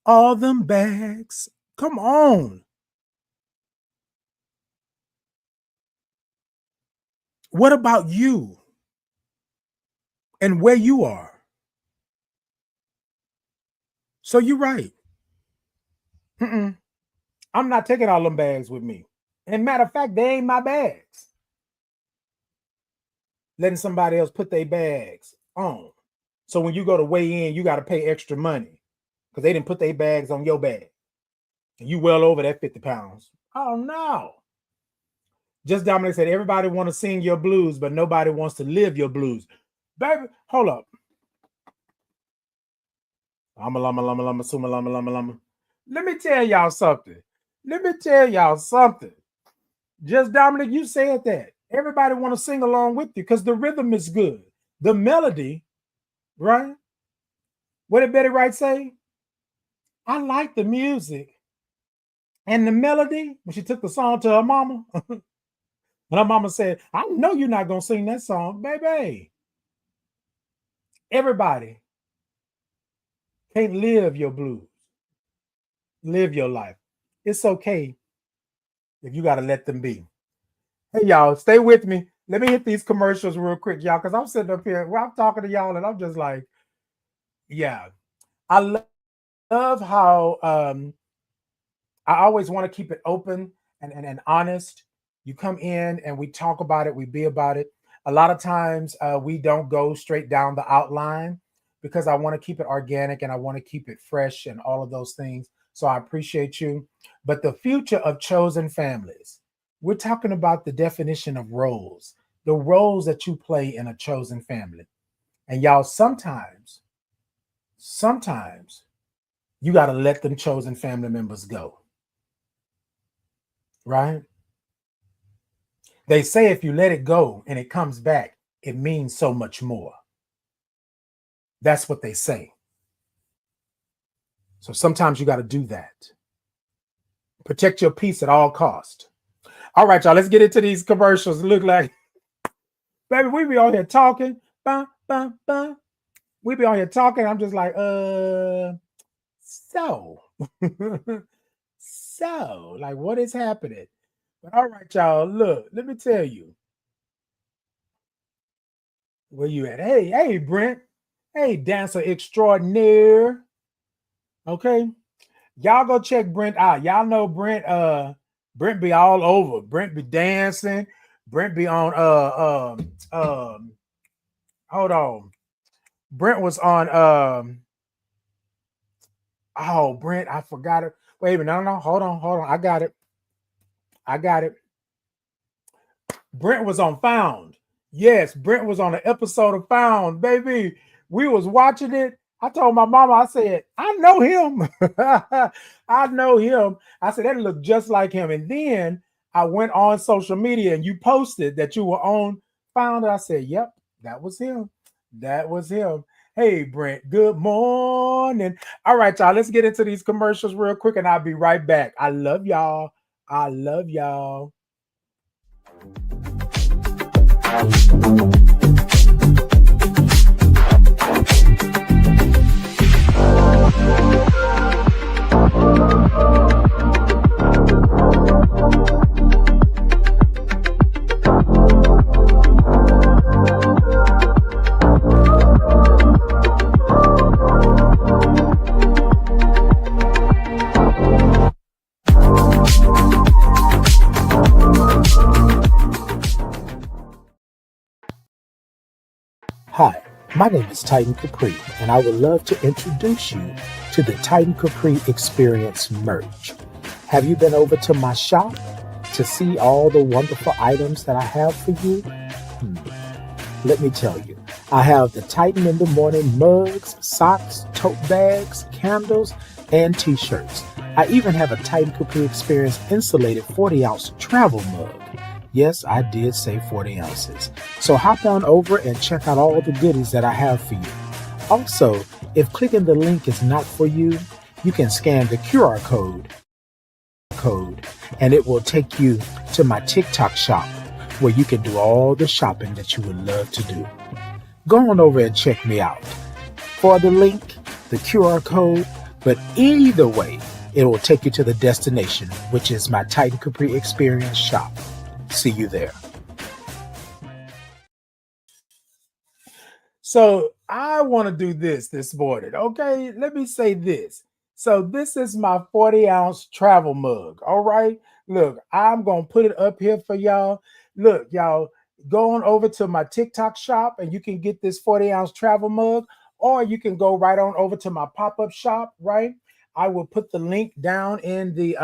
all them bags, come on. What about you and where you are? So you're right. I'm not taking all them bags with me. And matter of fact, they ain't my bags. Letting somebody else put their bags on. So when you go to weigh in, you got to pay extra money because they didn't put their bags on your bag. And you well over that 50 pounds. Oh, no. Just Dominic said, everybody want to sing your blues, but nobody wants to live your blues. Baby, hold up. Let me tell y'all something. Just Dominic, you said that. Everybody want to sing along with you because the rhythm is good. The melody, right? What did Betty Wright say? I like the music. And the melody, when she took the song to her mama, and her mama said, I know you're not going to sing that song, baby. Everybody can't live your blues. Live your life. It's okay if you got to let them be. Hey, y'all, stay with me. Let me hit these commercials real quick, y'all, because I'm sitting up here, I'm talking to y'all, and I'm just like, yeah. I love how I always want to keep it open and honest. You come in and we talk about it, we be about it. A lot of times we don't go straight down the outline because I want to keep it organic and I want to keep it fresh and all of those things. So I appreciate you. But the future of chosen families, we're talking about the definition of roles, the roles that you play in a chosen family. And y'all, sometimes you got to let them chosen family members go. Right? They say if you let it go and it comes back, it means so much more. That's what they say. So sometimes you got to do that. Protect your peace at all cost. All right, y'all, let's get into these commercials. Look like, baby, we be on here talking. We be on here talking. I'm just like, so, like, what is happening? But all right, y'all, look, let me tell you. Where you at? Hey, Brent. Hey, dancer extraordinaire. Okay. Y'all go check Brent out. Y'all know Brent be all over. Brent be dancing. Brent be on hold on. Brent was on Brent, I forgot it. Wait a minute. No, hold on. I got it. Brent was on Found. Yes, Brent was on an episode of Found, baby. We was watching it. I told my mama, I said, I know him. I know him. I said, that looked just like him. And then I went on social media and you posted that you were on Found. I said, yep, that was him. Hey, Brent, good morning. All right, y'all, let's get into these commercials real quick and I'll be right back. I love y'all. Hi, my name is Titan Capri, and I would love to introduce you to the Titan Capri Experience merch. Have you been over to my shop to see all the wonderful items that I have for you? Let me tell you, I have the Titan in the Morning mugs, socks, tote bags, candles, and t-shirts. I even have a Titan Capri Experience insulated 40-ounce travel mug. Yes, I did say 40 ounces. So hop on over and check out all the goodies that I have for you. Also, if clicking the link is not for you, you can scan the QR code and it will take you to my TikTok shop where you can do all the shopping that you would love to do. Go on over and check me out. For the link, the QR code, but either way, it will take you to the destination, which is my Titan Capri Experience shop. See you there. So I want to do this morning. Okay, let me say this. So this is my 40-ounce travel mug. All right. Look, I'm gonna put it up here for y'all. Look, y'all, go on over to my TikTok shop and you can get this 40-ounce travel mug, or you can go right on over to my pop-up shop, right? I will put the link down in the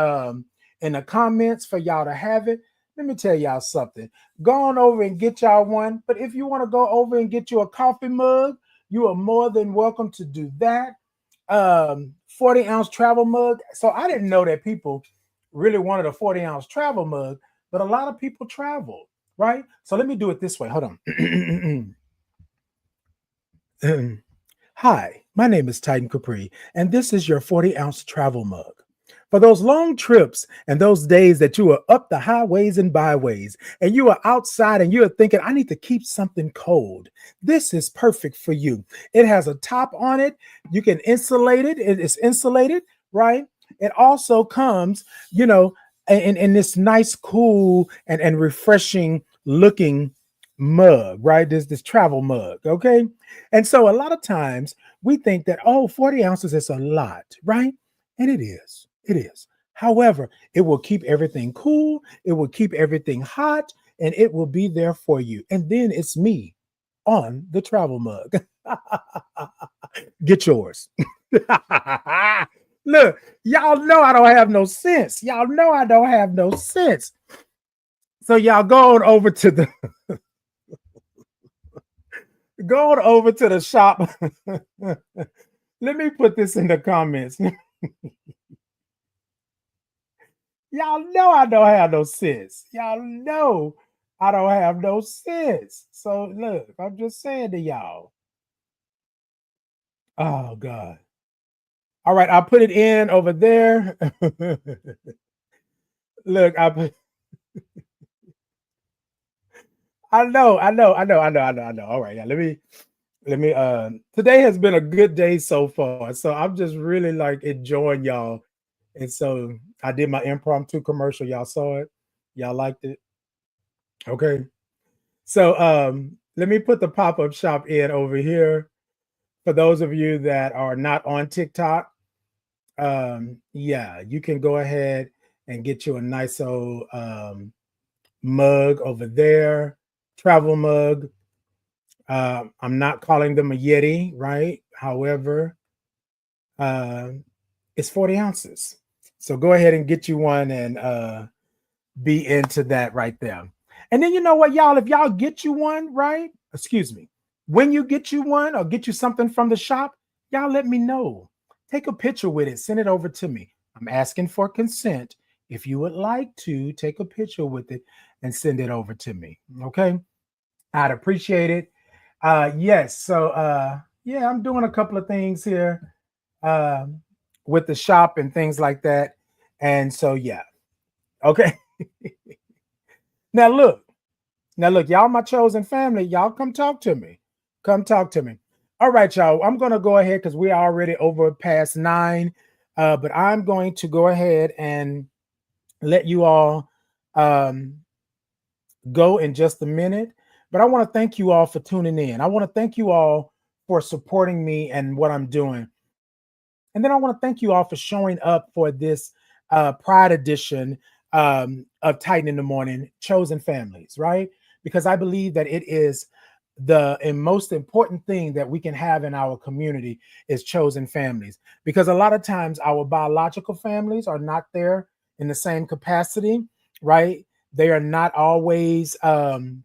comments for y'all to have it. Let me tell y'all something. Go on over and get y'all one. But if you want to go over and get you a coffee mug, you are more than welcome to do that. 40-ounce travel mug. So I didn't know that people really wanted a 40-ounce travel mug, but a lot of people travel, right? So let me do it this way. Hold on. Hi, my name is Titan Capri, and this is your 40-ounce travel mug. For those long trips and those days that you are up the highways and byways and you are outside and you are thinking, I need to keep something cold, this is perfect for you. It has a top on it. You can insulate it. It is insulated, right? It also comes, in this nice, cool, and refreshing looking mug, right? This travel mug, okay? And so a lot of times we think that, 40 ounces is a lot, right? And it is. It is. However, it will keep everything cool, it will keep everything hot, and it will be there for you. And then it's me on the travel mug. Get yours. Look, y'all know I don't have no sense. Y'all know I don't have no sense. So y'all go on over to the shop. Let me put this in the comments. Y'all know I don't have no sense. Y'all know I don't have no sense. So look, I'm just saying to y'all. Oh God. All right, I'll put it in over there. Look, I know. All right, yeah. Let me today has been a good day so far. So I'm just really like enjoying y'all. And so I did my impromptu commercial. Y'all saw it. Y'all liked it. Okay. So let me put the pop-up shop in over here for those of you that are not on TikTok. Yeah, you can go ahead and get you a nice old mug over there, travel mug. I'm not calling them a Yeti, right? However, uh, it's 40 ounces. So go ahead and get you one and be into that right there. And then you know what, y'all, if y'all get you one, right? Excuse me. When you get you one or get you something from the shop, y'all let me know. Take a picture with it, send it over to me. I'm asking for consent. If you would like to take a picture with it and send it over to me. Okay. I'd appreciate it. Yes. So yeah, I'm doing a couple of things here with the shop and things like that. And so yeah. Okay. Now look, y'all, my chosen family, y'all come talk to me. Come talk to me. All right, y'all. I'm gonna go ahead because we're already over past 9. But I'm going to go ahead and let you all go in just a minute. But I want to thank you all for tuning in. I want to thank you all for supporting me and what I'm doing. And then I want to thank you all for showing up for this Pride edition of Titan in the Morning, Chosen Families, right? Because I believe that it is the and most important thing that we can have in our community is chosen families, because a lot of times our biological families are not there in the same capacity, right? They are not always um,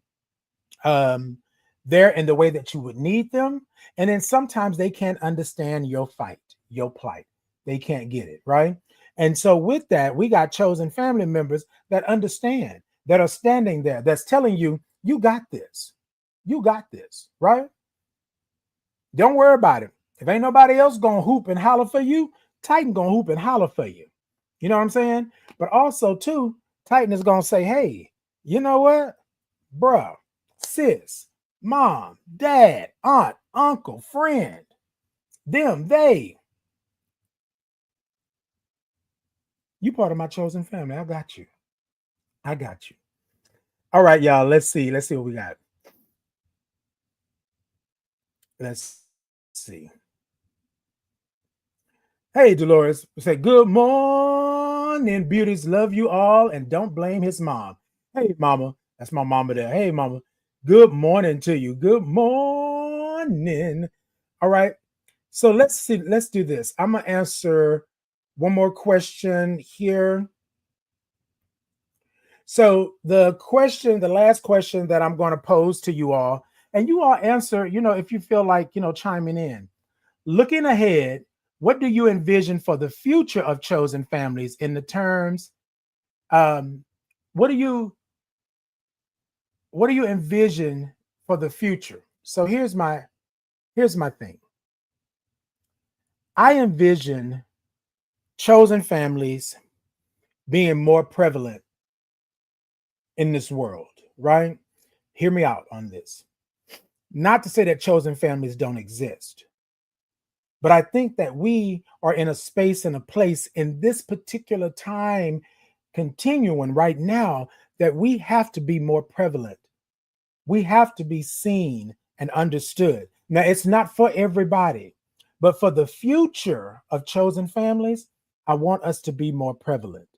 there in the way that you would need them. And then sometimes they can't understand your fight, your plight. They can't get it, right? And so, with that, we got chosen family members that understand, that are standing there, that's telling you, you got this. You got this, right? Don't worry about it. If ain't nobody else gonna hoop and holler for you, Titan gonna hoop and holler for you. You know what I'm saying? But also, too, Titan is gonna say, hey, you know what? Bruh, sis, mom, dad, aunt, uncle, friend, them, they, you part of my chosen family. I got you. I got you. All right, y'all. Let's see. Let's see what we got. Let's see. Hey, Dolores, say good morning, beauties. Love you all, and don't blame his mom. Hey, mama, that's my mama there. Hey, mama, good morning to you. Good morning. All right. So let's see. Let's do this. I'm gonna answer one more question here. So the last question that I'm going to pose to you all, and you all answer. If you feel like chiming in. Looking ahead, what do you envision for the future of chosen families in the terms? Um, what do you envision for the future? So here's my thing. I envision chosen families being more prevalent in this world, right? Hear me out on this. Not to say that chosen families don't exist, but I think that we are in a space and a place in this particular time continuing right now that we have to be more prevalent. We have to be seen and understood. Now, it's not for everybody, but for the future of chosen families, I want us to be more prevalent.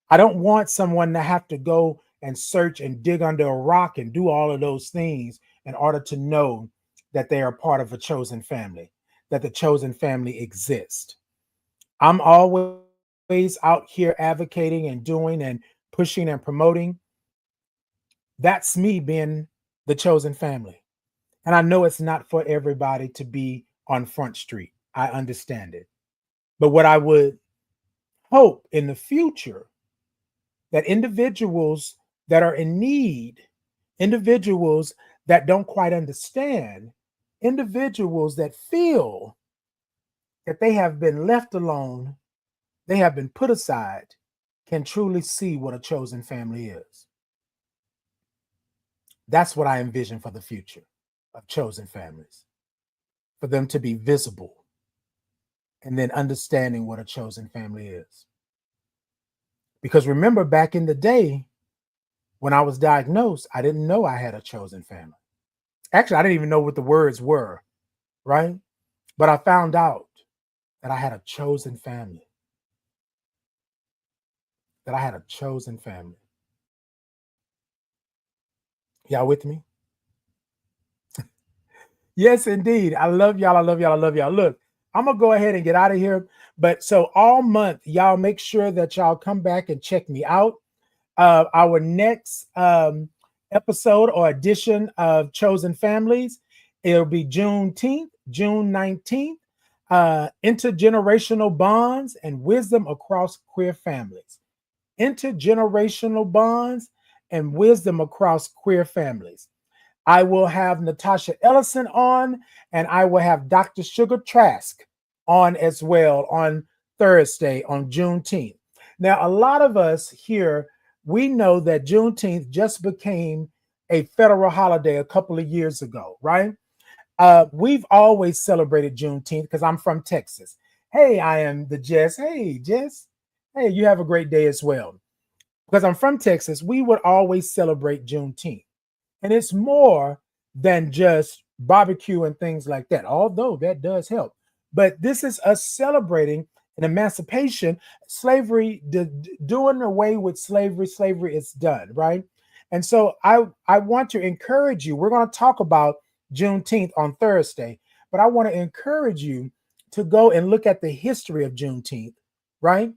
I don't want someone to have to go and search and dig under a rock and do all of those things in order to know that they are part of a chosen family, that the chosen family exists. I'm always out here advocating and doing and pushing and promoting. That's me being the chosen family. And I know it's not for everybody to be on Front Street. I understand it. But what I would hope in the future, that individuals that are in need, individuals that don't quite understand, individuals that feel that they have been left alone, they have been put aside, can truly see what a chosen family is. That's what I envision for the future of chosen families, for them to be visible and then understanding what a chosen family is. Because remember, back in the day when I was diagnosed, I didn't know I had a chosen family. Actually, I didn't even know what the words were, right? But I found out that I had a chosen family, that I had a chosen family. Y'all with me? Yes, indeed. I love y'all. I love y'all. I love y'all. Look, I'm going to go ahead and get out of here. But so all month, y'all make sure that y'all come back and check me out. Our next episode or edition of Chosen Families, it'll be Juneteenth, June 19th, Intergenerational Bonds and Wisdom Across Queer Families. Intergenerational Bonds and Wisdom Across Queer Families. I will have Natasha Ellison on, and I will have Dr. Sugar Trask on as well on Thursday, on Juneteenth. Now, a lot of us here, we know that Juneteenth just became a federal holiday a couple of years ago, right? We've always celebrated Juneteenth because I'm from Texas. Hey, I am the Jess. Hey, Jess. Hey, you have a great day as well. Because I'm from Texas, we would always celebrate Juneteenth. And it's more than just barbecue and things like that, although that does help. But this is us celebrating an emancipation, slavery, doing away with slavery. Slavery is done, right? And so I want to encourage you. We're going to talk about Juneteenth on Thursday, but I want to encourage you to go and look at the history of Juneteenth, right?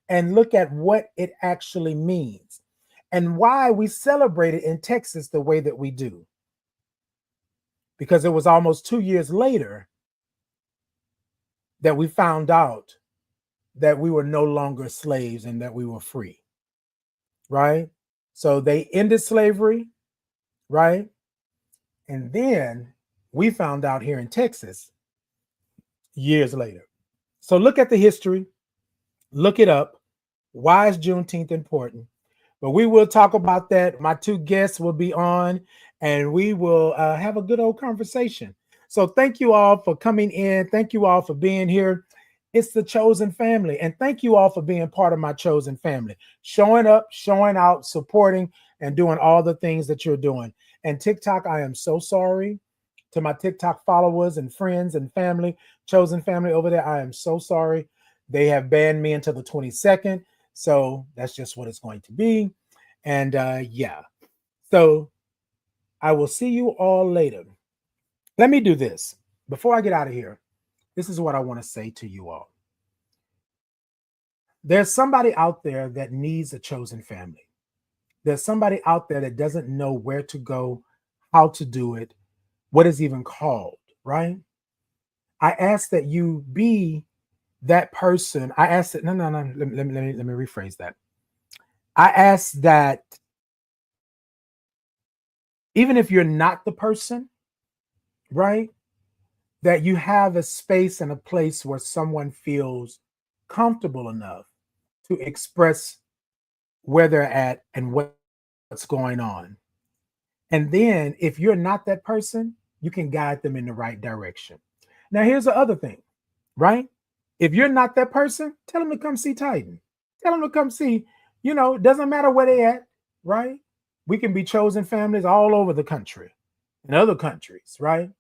And look at what it actually means and why we celebrate it in Texas the way that we do. Because it was almost 2 years later that we found out that we were no longer slaves and that we were free, right? So they ended slavery, right? And then we found out here in Texas years later. So look at the history, look it up. Why is Juneteenth important? But we will talk about that. My two guests will be on and we will have a good old conversation. So thank you all for coming in. Thank you all for being here. It's the chosen family. And thank you all for being part of my chosen family, showing up, showing out, supporting, and doing all the things that you're doing. And TikTok, I am so sorry to my TikTok followers and friends and family, chosen family over there. I am so sorry. They have banned me until the 22nd. So that's just what it's going to be. And yeah, so I will see you all later. Let me do this. Before I get out of here, this is what I want to say to you all. There's somebody out there that needs a chosen family. There's somebody out there that doesn't know where to go, how to do it, what is even called, right? I ask that you be that person. I ask that, no, let me rephrase that. I ask that even if you're not the person, right, that you have a space and a place where someone feels comfortable enough to express where they're at and what's going on. And then if you're not that person, you can guide them in the right direction. Now, here's the other thing, right? If you're not that person, tell them to come see Titan. Tell them to come see, it doesn't matter where they at, right? We can be chosen families all over the country, in other countries, right?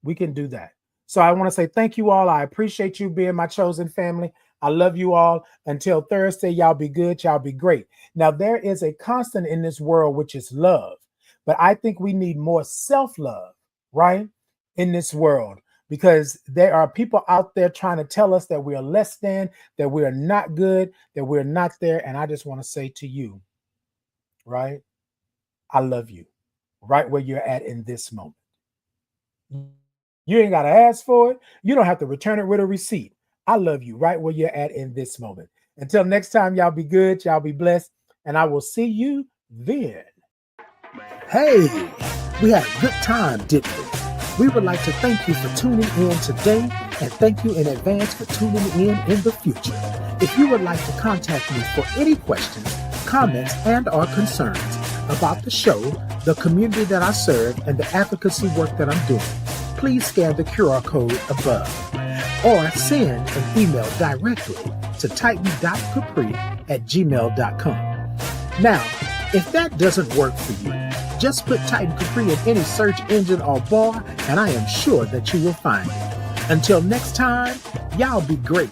We can do that. So I want to say thank you all. I appreciate you being my chosen family. I love you all. Until Thursday, y'all be good. Y'all be great. Now, there is a constant in this world, which is love. But I think we need more self-love, right, in this world, because there are people out there trying to tell us that we are less than, that we are not good, that we're not there. And I just want to say to you, right, I love you right where you're at in this moment. You ain't got to ask for it. You don't have to return it with a receipt. I love you right where you're at in this moment. Until next time, y'all be good. Y'all be blessed. And I will see you then. Hey, we had a good time, didn't we? We would like to thank you for tuning in today and thank you in advance for tuning in the future. If you would like to contact me for any questions, comments, and/or concerns about the show, the community that I serve, and the advocacy work that I'm doing, please scan the QR code above or send an email directly to titan.capri@gmail.com. Now, if that doesn't work for you, just put Titan Capri in any search engine or bar, and I am sure that you will find it. Until next time, y'all be great.